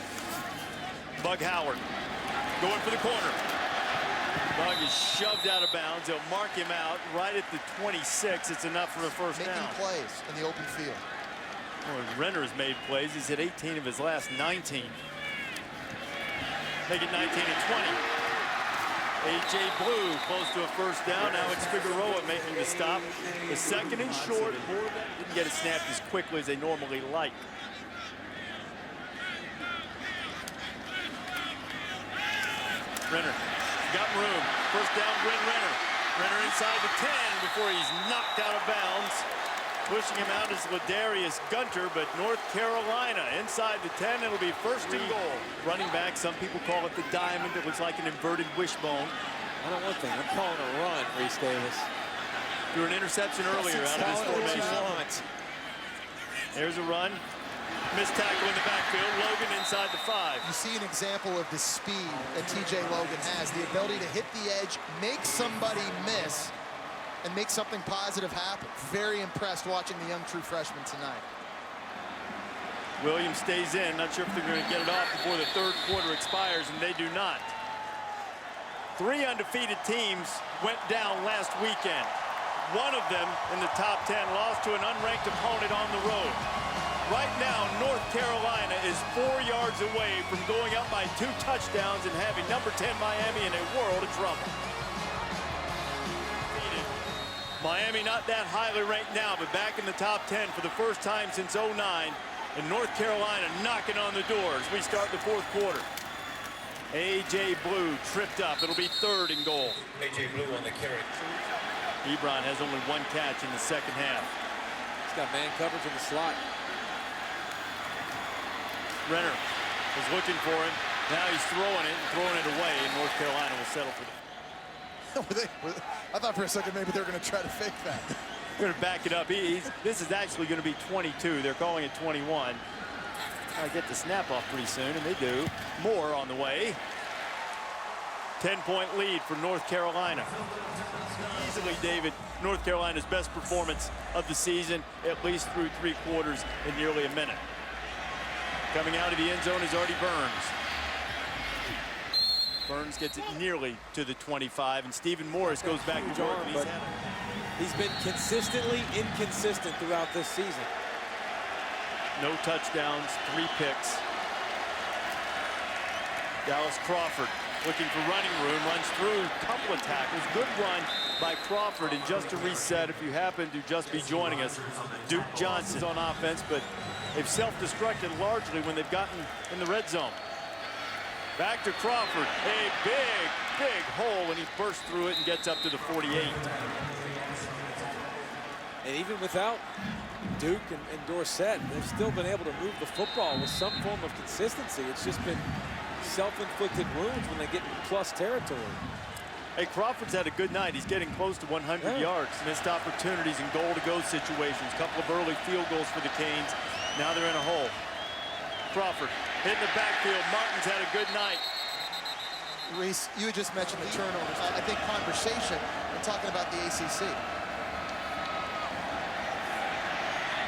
Bug Howard going for the corner. Bug is shoved out of bounds. They'll mark him out right at the 26. It's enough for a first down. Making plays in the open field. Well, Renner has made plays. He's hit 18 of his last 19. Make it 19 and 20. A.J. Blue close to a first down. Now it's Figueroa making the stop. The second and short. Didn't get it snapped as quickly as they normally like. Renner got room. First down, Bryn Renner. Renner inside the 10 before he's knocked out of bounds. Pushing him out is Ladarius Gunter, but North Carolina inside the 10. It'll be first and goal. Running back, some people call it the diamond. It looks like an inverted wishbone. I know one thing. I'm calling a run, Reese Davis. Threw an interception earlier out of this formation. There's a run. Missed tackle in the backfield. Logan inside the 5. You see an example of the speed that TJ Logan has, the ability to hit the edge, make somebody miss, and make something positive happen. Very impressed watching the young true freshman tonight. Williams stays in. Not sure if they're going to get it off before the third quarter expires, and they do not. 3 undefeated teams went down last weekend. One of them in the top 10 lost to an unranked opponent on the road. Right now, North Carolina is 4 yards away from going up by 2 touchdowns and having number 10 Miami in a world of trouble. Miami not that highly ranked now, but back in the top 10 for the first time since '09. And North Carolina knocking on the doors. We start the fourth quarter. A.J. Blue tripped up. It'll be third and goal. A.J. Blue on the carry. Ebron has only 1 catch in the second half. He's got man coverage in the slot. Renner is looking for him. Now he's throwing it away, and North Carolina will settle for that. I thought for a second maybe they were going to try to fake that. They're going to back it up. This is actually going to be 22. They're calling it 21. I get the snap off pretty soon, and they do. More on the way. 10-point lead for North Carolina. Easily, David, North Carolina's best performance of the season, at least through 3 quarters in nearly a minute. Coming out of the end zone is Artie Burns. Burns gets it nearly to the 25, and Stephen Morris goes back to work. He's been consistently inconsistent throughout this season. No touchdowns, 3 picks. Dallas Crawford looking for running room, runs through a couple of tackles. Good run by Crawford. And just to reset, if you happen to just be joining us, Duke Johnson's on offense, but they've self-destructed largely when they've gotten in the red zone. Back to Crawford, a big hole, and he bursts through it and gets up to the 48. And even without Duke and Dorsett, they've still been able to move the football with some form of consistency. It's just been self-inflicted wounds when they get in plus territory. Hey, Crawford's had a good night. He's getting close to 100 yards. Missed opportunities in goal-to-go situations. Couple of early field goals for the Canes. Now they're in a hole. Crawford hitting the backfield. Martin's had a good night. Reese, you had just mentioned the turnovers. I think conversation, we're talking about the ACC.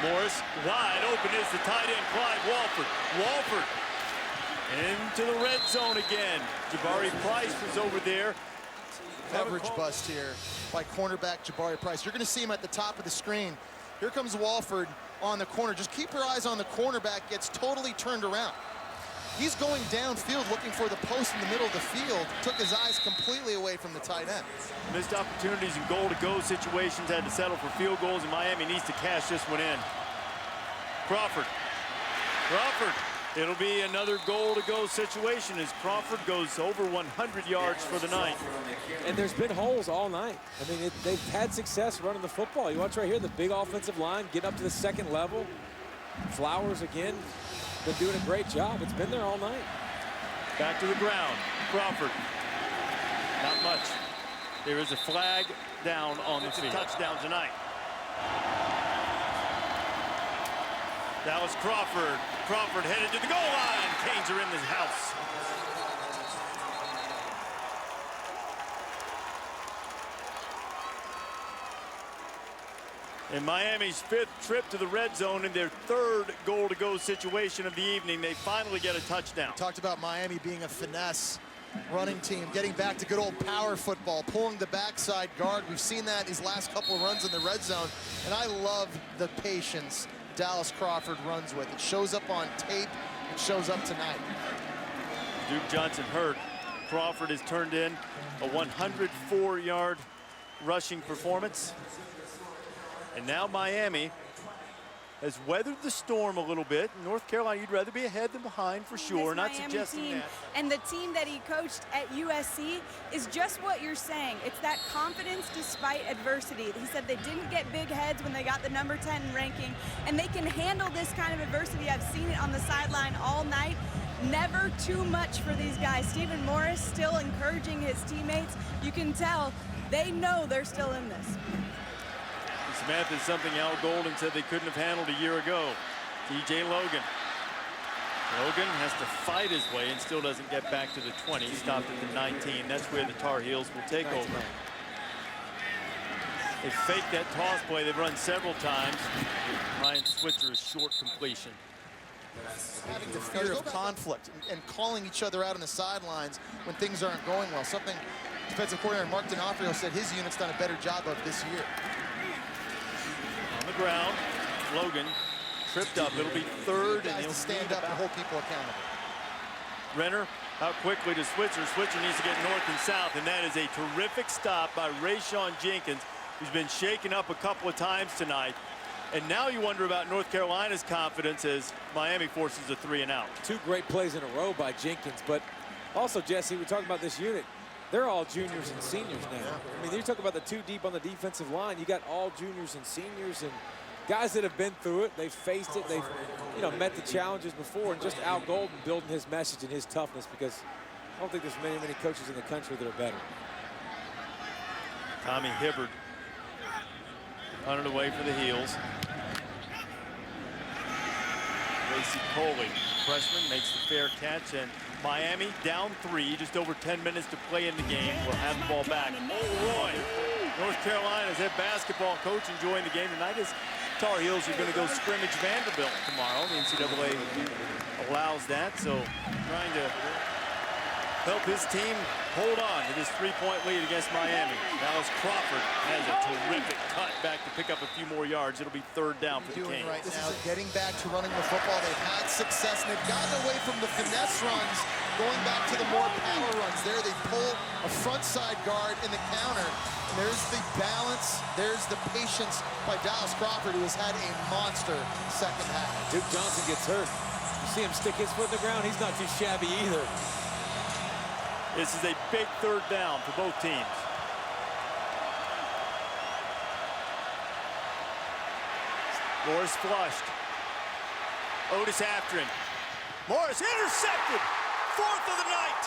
Morris, wide open is the tight end, Clyde Walford. Walford into the red zone again. Jabari Price was over there. Coverage bust here by cornerback Jabari Price. You're going to see him at the top of the screen. Here comes Walford on the corner. Just keep your eyes on the cornerback. Gets totally turned around. He's going downfield looking for the post in the middle of the field. Took his eyes completely away from the tight end. Missed opportunities in goal-to-go situations. Had to settle for field goals, and Miami needs to cash this one in. Crawford. It'll be another goal-to-go situation as Crawford goes over 100 yards for the night. And there's been holes all night. I mean, they've had success running the football. You watch right here, the big offensive line getting up to the second level. Flowers again, been doing a great job. It's been there all night. Back to the ground. Crawford. Not much. There is a flag down on the field. Touchdown tonight. Dallas Crawford. Crawford headed to the goal line. Canes are in the house. In Miami's 5th trip to the red zone in their 3rd goal-to-go situation of the evening, they finally get a touchdown. We talked about Miami being a finesse running team, getting back to good old power football, pulling the backside guard. We've seen that these last couple of runs in the red zone, and I love the patience Dallas Crawford runs with. It shows up on tape. It shows up tonight. Duke Johnson hurt. Crawford has turned in a 104-yard rushing performance. And now Miami has weathered the storm a little bit. In North Carolina, you'd rather be ahead than behind for sure. Not suggesting that. And the team that he coached at USC is just what you're saying. It's that confidence despite adversity. He said they didn't get big heads when they got the number 10 ranking, and they can handle this kind of adversity. I've seen it on the sideline all night. Never too much for these guys. Stephen Morris still encouraging his teammates. You can tell they know they're still in this. Smith is something Al Golden said they couldn't have handled a year ago. TJ Logan. Logan has to fight his way and still doesn't get back to the 20. He stopped at the 19. That's where the Tar Heels will take over. They fake that toss play. They've run several times. Ryan Switzer's short completion. Having the fear of conflict and calling each other out on the sidelines when things aren't going well. Something defensive coordinator Mark D'Onofrio said his unit's done a better job of this year. On the ground, Logan tripped up. It'll be third, and he'll stand up and hold people accountable. Renner out quickly to Switzer. Switzer needs to get north and south, and that is a terrific stop by Rayshawn Jenkins, who's been shaken up a couple of times tonight. And now you wonder about North Carolina's confidence as Miami forces a 3 and out. Two great plays in a row by Jenkins, but also, Jesse, we're talking about this unit. They're all juniors and seniors now. I mean, you're talking about the two deep on the defensive line. You got all juniors and seniors and guys that have been through it. They've faced it. They've, met the challenges before. And just Al Golden building his message and his toughness, because I don't think there's many coaches in the country that are better. Tommy Hibbert punted away for the Heels. Lacey Coley, freshman, makes the fair catch, and Miami down 3, just over 10 minutes to play in the game. Will have the ball back. Oh, Roy. North Carolina's head basketball coach enjoying the game tonight as Tar Heels are going to go scrimmage Vanderbilt tomorrow. The NCAA allows that, so trying to help his team hold on to this 3-point lead against Miami. Now as Crawford has a terrific cut back to pick up a few more yards. It'll be third down for the Canes. Right now, getting back to running the football. They've had success, and they've gotten away from the finesse runs, going back to the more power runs. There they pull a front side guard in the counter. And there's the balance, there's the patience by Dallas Crawford, who has had a monster second half. Duke Johnson gets hurt. You see him stick his foot in the ground. He's not too shabby either. This is a big third down for both teams. Morris flushed. Otis after him. Morris intercepted. 4th of the night.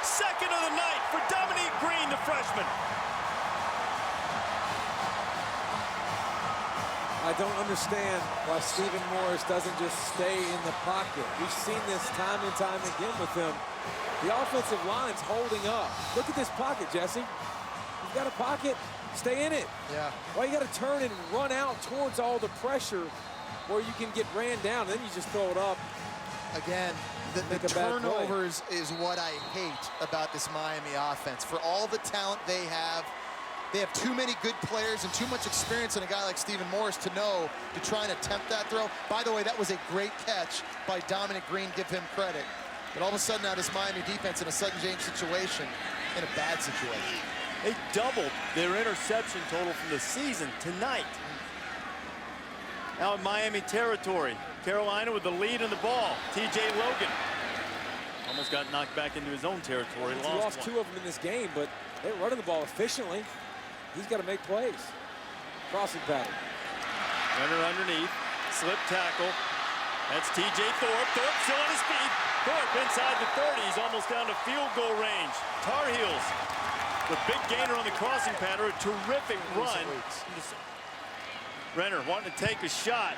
2nd of the night for Dominique Green, the freshman. I don't understand why Stephen Morris doesn't just stay in the pocket. We've seen this time and time again with him. The offensive line's holding up. Look at this pocket, Jesse. You've got a pocket, stay in it. Yeah. Why you got to turn and run out towards all the pressure where you can get ran down, and then you just throw it up. Again, the turnovers is what I hate about this Miami offense. For all the talent they have too many good players and too much experience in a guy like Stephen Morris to know to try and attempt that throw. By the way, that was a great catch by Dominic Green, give him credit. But all of a sudden now this Miami defense in a sudden change situation, in a bad situation. They doubled their interception total from the season tonight. Now in Miami territory, Carolina with the lead in the ball. TJ Logan almost got knocked back into his own territory. He lost 2 of them in this game, but they're running the ball efficiently. He's got to make plays. Crossing pattern. Runner underneath, slip tackle. That's TJ Thorpe. Thorpe still on his feet. Thorpe inside the 30. He's almost down to field goal range. Tar Heels, the big gainer on the crossing pattern. A terrific run. Renner wanting to take a shot.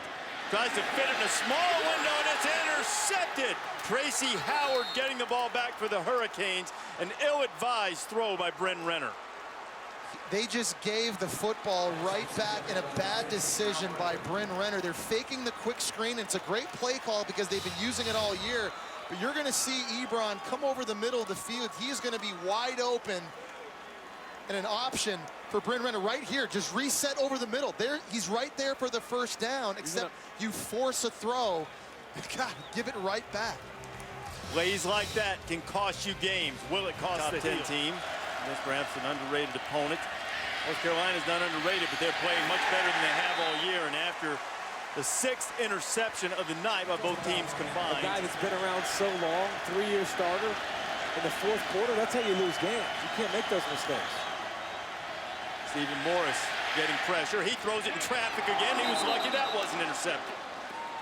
Tries to fit it in a small window, and it's intercepted. Tracy Howard getting the ball back for the Hurricanes. An ill-advised throw by Bryn Renner. They just gave the football right back in a bad decision by Bryn Renner. They're faking the quick screen. It's a great play call because they've been using it all year. But you're going to see Ebron come over the middle of the field. He is going to be wide open. And an option for Bryn Renner right here. Just reset over the middle. There, he's right there for the first down, except you force a throw. God, give it right back. Plays like that can cost you games. Will it cost the 10 team? That's perhaps an underrated opponent. North Carolina's not underrated, but they're playing much better than they have all year. And after the 6th interception of the night by both teams combined. A guy that's been around so long, 3-year starter, in the 4th quarter, that's how you lose games. You can't make those mistakes. Stephen Morris getting pressure. He throws it in traffic again. He was lucky that wasn't intercepted.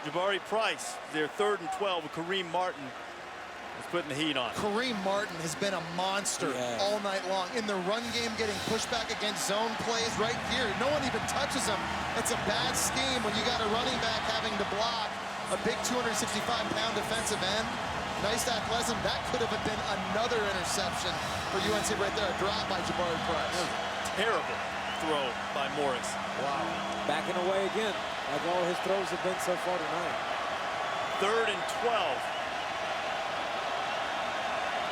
Jabari Price, their 3rd and 12 with Kareem Martin was putting the heat on. Kareem Martin has been a monster all night long. In the run game, getting pushed back against zone plays right here. No one even touches him. It's a bad scheme when you got a running back having to block a big 265-pound defensive end. Nice athleticism. That could have been another interception for UNC right there. A drop by Jabari Price. Terrible throw by Morris. Wow. Backing away again, like all his throws have been so far tonight. 3rd and 12.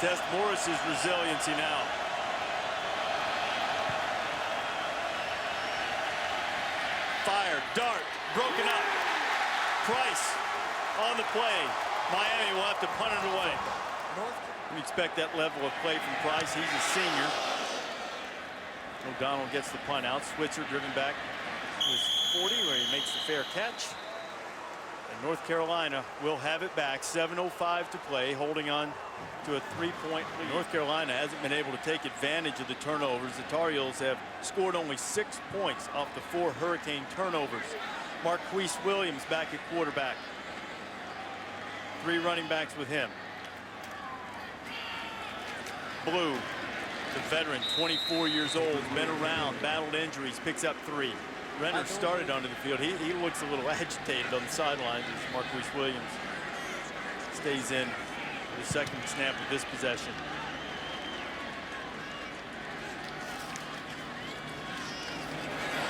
Test Morris's resiliency now. Fire, dart, broken up. Price on the play. Miami will have to punt it away. We expect that level of play from Price. He's a senior. O'Donnell gets the punt out. Switzer driven back to his 40 where he makes the fair catch. And North Carolina will have it back. 7:05 to play, holding on to a 3-point lead. North Carolina hasn't been able to take advantage of the turnovers. The Tar Heels have scored only 6 points off the 4 Hurricane turnovers. Marquise Williams back at quarterback. 3 running backs with him. Blue, the veteran, 24 years old, been around, battled injuries, picks up 3. Renner started onto the field. He looks a little agitated on the sidelines as Marquise Williams stays in for the 2nd snap of this possession.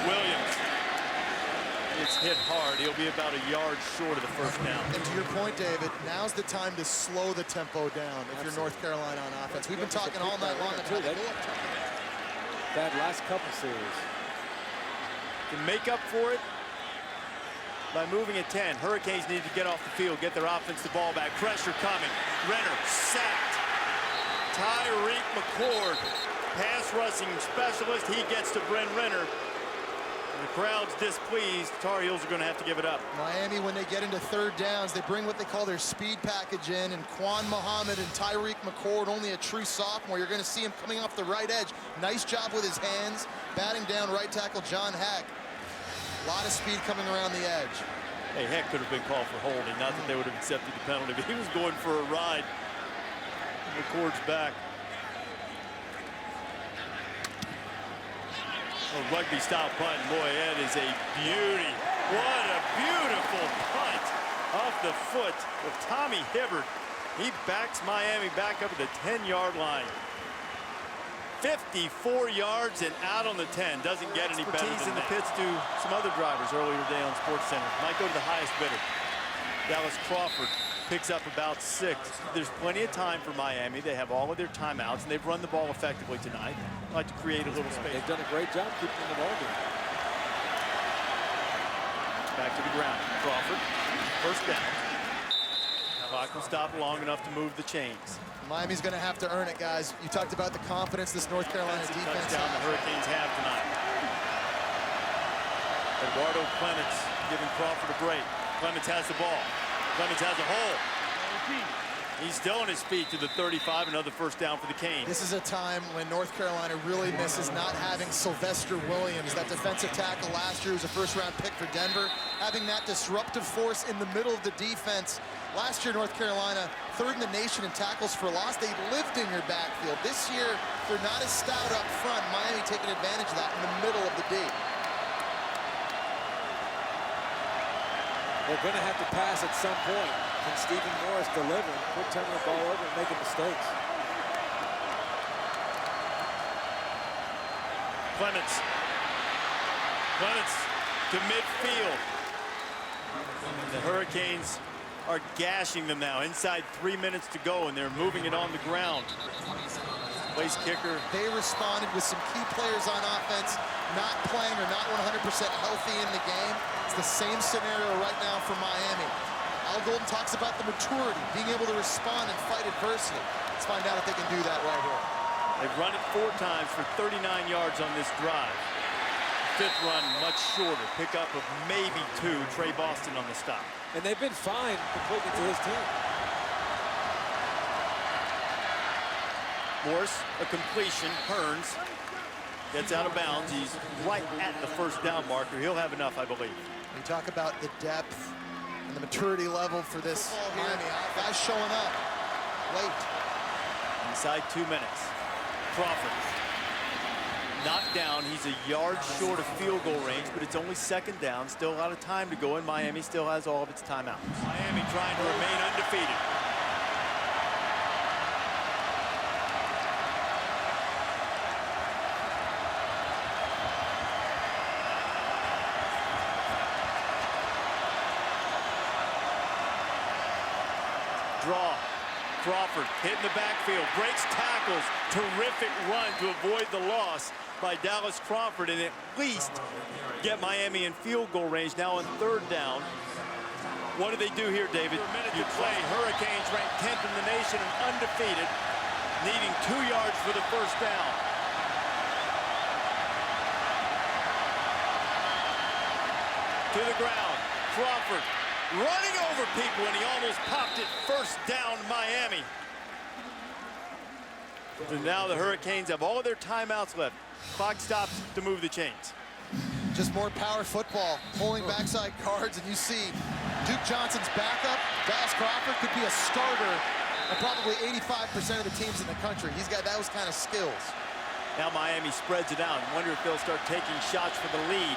Williams gets hit hard. He'll be about a yard short of the 1st down. And to your point, David, now's the time to slow the tempo down if you're North Carolina on offense. We've been talking all night long about that last couple series. Can make up for it by moving at 10. Hurricanes need to get off the field, get their offensive ball back. Pressure coming. Renner sacked. Tyreek McCord, pass rushing specialist. He gets to Bryn Renner. And the crowd's displeased. Tar Heels are going to have to give it up. Miami, when they get into 3rd downs, they bring what they call their speed package in, and Quan Muhammad and Tyreek McCord, only a true sophomore. You're going to see him coming off the right edge. Nice job with his hands, batting down right tackle John Heck. A lot of speed coming around the edge. Hey, Heck could have been called for holding. Not that they would have accepted the penalty, but he was going for a ride. McCord's back. A rugby-style punt. Boy, that is a beauty. What a beautiful punt off the foot of Tommy Hibbert. He backs Miami back up at the 10-yard line. 54 yards and out on the 10. Doesn't get any better than that. In the pits to some other drivers earlier today on SportsCenter. Might go to the highest bidder. Dallas Crawford picks up about 6. There's plenty of time for Miami. They have all of their timeouts, and they've run the ball effectively tonight. Like to create a little space. They've done a great job keeping the ball game. Back to the ground. Crawford, 1st down. Clock will stop long enough to move the chains. Miami's going to have to earn it, guys. You talked about the confidence this North Carolina defense touchdown the Hurricanes have tonight. Eduardo Clements giving Crawford a break. Clements has the ball. Clements has a hole. He's still on his feet to the 35, another 1st down for the Canes. This is a time when North Carolina really misses not having Sylvester Williams, that defensive tackle last year, was a 1st-round pick for Denver. Having that disruptive force in the middle of the defense. Last year, North Carolina, 3rd in the nation in tackles for loss. They lived in your backfield. This year, they're not as stout up front. Miami taking advantage of that in the middle of the D. They're going to have to pass at some point. Can Stephen Morris deliver? Quit turning the ball over and making mistakes. Clements to midfield. The Hurricanes are gashing them now. Inside 3 minutes to go, and they're moving it on the ground. Place kicker. They responded with some key players on offense not playing or not 100% healthy in the game. It's the same scenario right now for Miami. Al Golden talks about the maturity, being able to respond and fight adversity. Let's find out if they can do that right here. They've run it 4 times for 39 yards on this drive. Fifth run much shorter. Pickup of maybe 2. Trey Boston on the stop. And they've been fine completely to his team. Morris, a completion. Hearns gets out of bounds. He's right at the first down marker. He'll have enough, I believe. We talk about the depth and the maturity level for this Miami. Guys showing up late. Inside 2 minutes. Crawford knocked down. He's a yard short of field goal range, but it's only 2nd down. Still a lot of time to go, and Miami still has all of its timeouts. Miami trying to remain undefeated. Draw. Crawford hitting the backfield, breaks tackles, terrific run to avoid the loss by Dallas Crawford, and at least get Miami in field goal range now on 3rd down. What do they do here, David? For a minute to play, Hurricanes ranked 10th in the nation and undefeated, needing 2 yards for the first down. To the ground, Crawford running over people, and he almost popped it. First down, Miami. And now the Hurricanes have all of their timeouts left. Clock stops to move the chains. Just more power football, pulling backside guards, and you see Duke Johnson's backup, Dallas Crawford, could be a starter on probably 85% of the teams in the country. He's got those kind of skills. Now Miami spreads it out. Wonder if they'll start taking shots for the lead.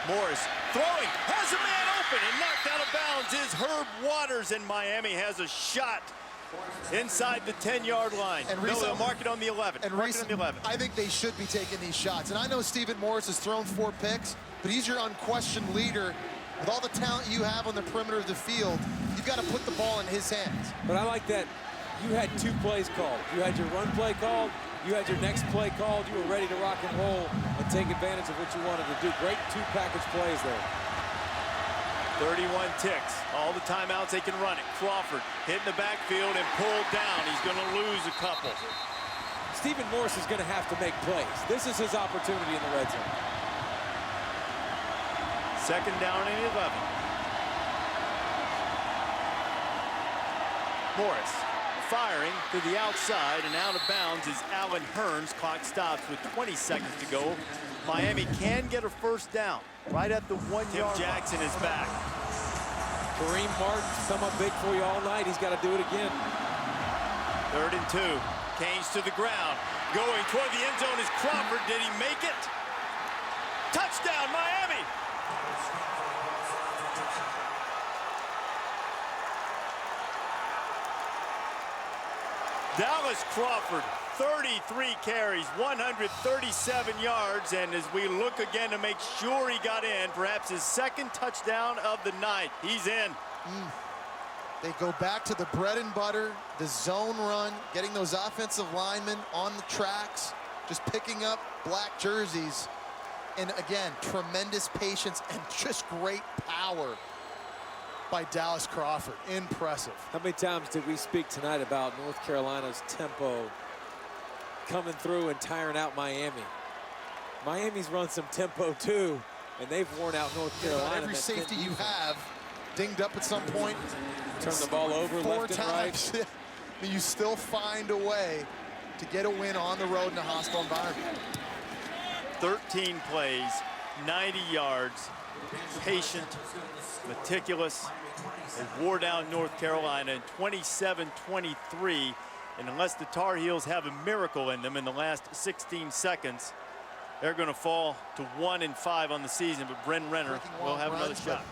Morris throwing, has a man open, and knocked out of bounds is Herb Waters, and Miami has a shot inside the 10-yard line. And no, they'll mark it on the 11. And Mark it on the 11. I think they should be taking these shots. And I know Stephen Morris has thrown 4 picks, but he's your unquestioned leader. With all the talent you have on the perimeter of the field, you've got to put the ball in his hands. But I like that you had 2 plays called. You had your run play called. You had your next play called. You were ready to rock and roll and take advantage of what you wanted to do. Great 2 package plays there. 31 ticks. All the timeouts they can run it. Crawford hitting the backfield and pulled down. He's going to lose a couple. Stephen Morris is going to have to make plays. This is his opportunity in the red zone. 2nd down and 11. Morris firing to the outside, and out of bounds is Allen Hearns. Clock stops with 20 seconds to go. Miami can get a first down right at the 1-yard line. Tim Jackson is back. Kareem Martin, come up big for you all night. He's got to do it again. 3rd and 2. Canes to the ground. Going toward the end zone is Crawford. Did he make it? Touchdown, Miami! Dallas Crawford, 33 carries, 137 yards, and as we look again to make sure he got in, perhaps his 2nd touchdown of the night. He's in. They go back to the bread and butter, the zone run, getting those offensive linemen on the tracks, just picking up black jerseys. And again, tremendous patience and just great power by Dallas Crawford. Impressive. How many times did we speak tonight about North Carolina's tempo coming through and tiring out Miami? Miami's run some tempo too, and they've worn out North Carolina. Every safety you have dinged up at some point. Turn the ball over 4 left times. and right. But you still find a way to get a win on the road in a hostile environment. 13 plays, 90 yards, patient, meticulous. They wore down North Carolina in 27-23, and unless the Tar Heels have a miracle in them in the last 16 seconds, they're going to fall to 1-5 on the season. But Bryn Renner will have another shot.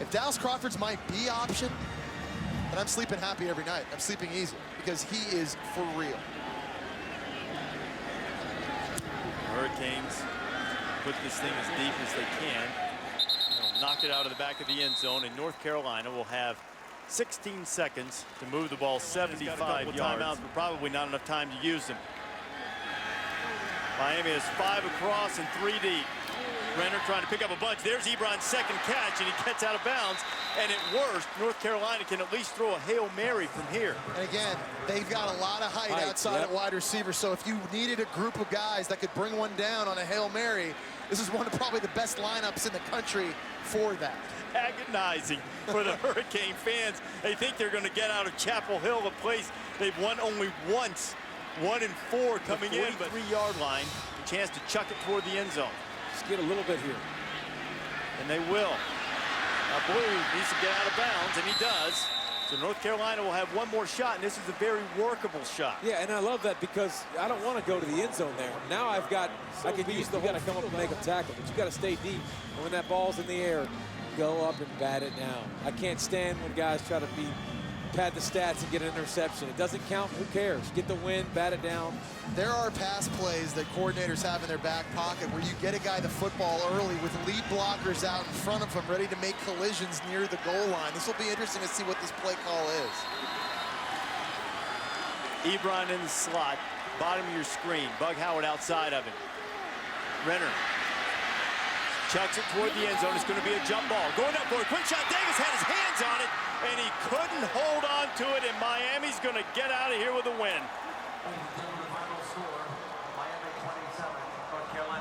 If Dallas Crawford's my B option, then I'm sleeping happy every night. I'm sleeping easy because he is for real. Hurricanes put this thing as deep as they can. They'll knock it out of the back of the end zone, and North Carolina will have 16 seconds to move the ball 75 yards. Timeouts, but probably not enough time to use them. Miami has 5 across and 3 deep. Renner trying to pick up a bunch. There's Ebron's 2nd catch, and he gets out of bounds And at worst, North Carolina can at least throw a Hail Mary from here. And again, they've got a lot of height outside at wide receiver, so if you needed a group of guys that could bring one down on a Hail Mary, this is one of probably the best lineups in the country for that. Agonizing for the Hurricane fans. They think they're going to get out of Chapel Hill, a place they've won only once. 1-4 coming in, but 3-yard line, a chance to chuck it toward the end zone. Just get a little bit here. And they will. Now Blue needs to get out of bounds, and he does. So North Carolina will have one more shot, and this is a very workable shot. Yeah, and I love that because I don't want to go to the end zone there. Now I can use the, you got to come up and make a tackle, but you got to stay deep. And when that ball's in the air, go up and bat it down. I can't stand when guys try to pad the stats and get an interception. It doesn't count, who cares? Get the win, bat it down. There are pass plays that coordinators have in their back pocket where you get a guy the football early with lead blockers out in front of him ready to make collisions near the goal line. This will be interesting to see what this play call is. Ebron in the slot, bottom of your screen. Bug Howard outside of him. Renner chucks it toward the end zone. It's going to be a jump ball. Going up for it. Quick shot. Davis had his hands on it, and he couldn't hold on to it, and Miami's going to get out of here with a win.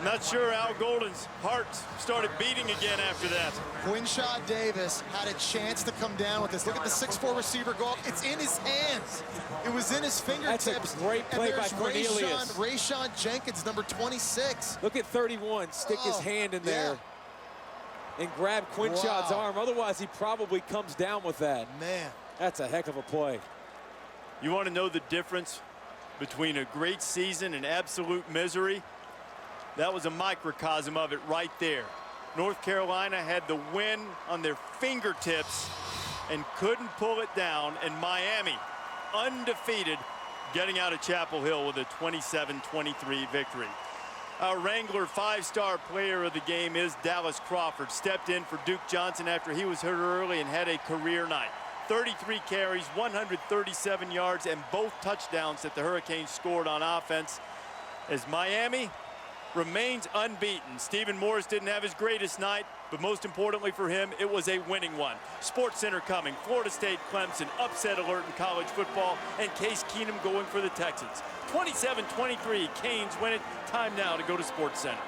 Not sure Al Golden's heart started beating again after that. Quinshaw Davis had a chance to come down with this. Look at the 6'4" receiver go up. It's in his hands. It was in his fingertips. That's a great play by Cornelius. Rayshawn Jenkins, number 26. Look at 31, stick his hand in there and grab Quinshad's arm. Otherwise, he probably comes down with that. Man. That's a heck of a play. You want to know the difference between a great season and absolute misery? That was a microcosm of it right there. North Carolina had the win on their fingertips and couldn't pull it down, and Miami, undefeated, getting out of Chapel Hill with a 27-23 victory. Our Wrangler 5-star player of the game is Dallas Crawford. Stepped in for Duke Johnson after he was hurt early and had a career night. 33 carries, 137 yards, and both touchdowns that the Hurricanes scored on offense, as Miami remains unbeaten. Stephen Morris didn't have his greatest night, but most importantly for him, it was a winning one. Sports Center coming, Florida State, Clemson, upset alert in college football, and Case Keenum going for the Texans. 27-23, Canes win it. Time now to go to Sports Center.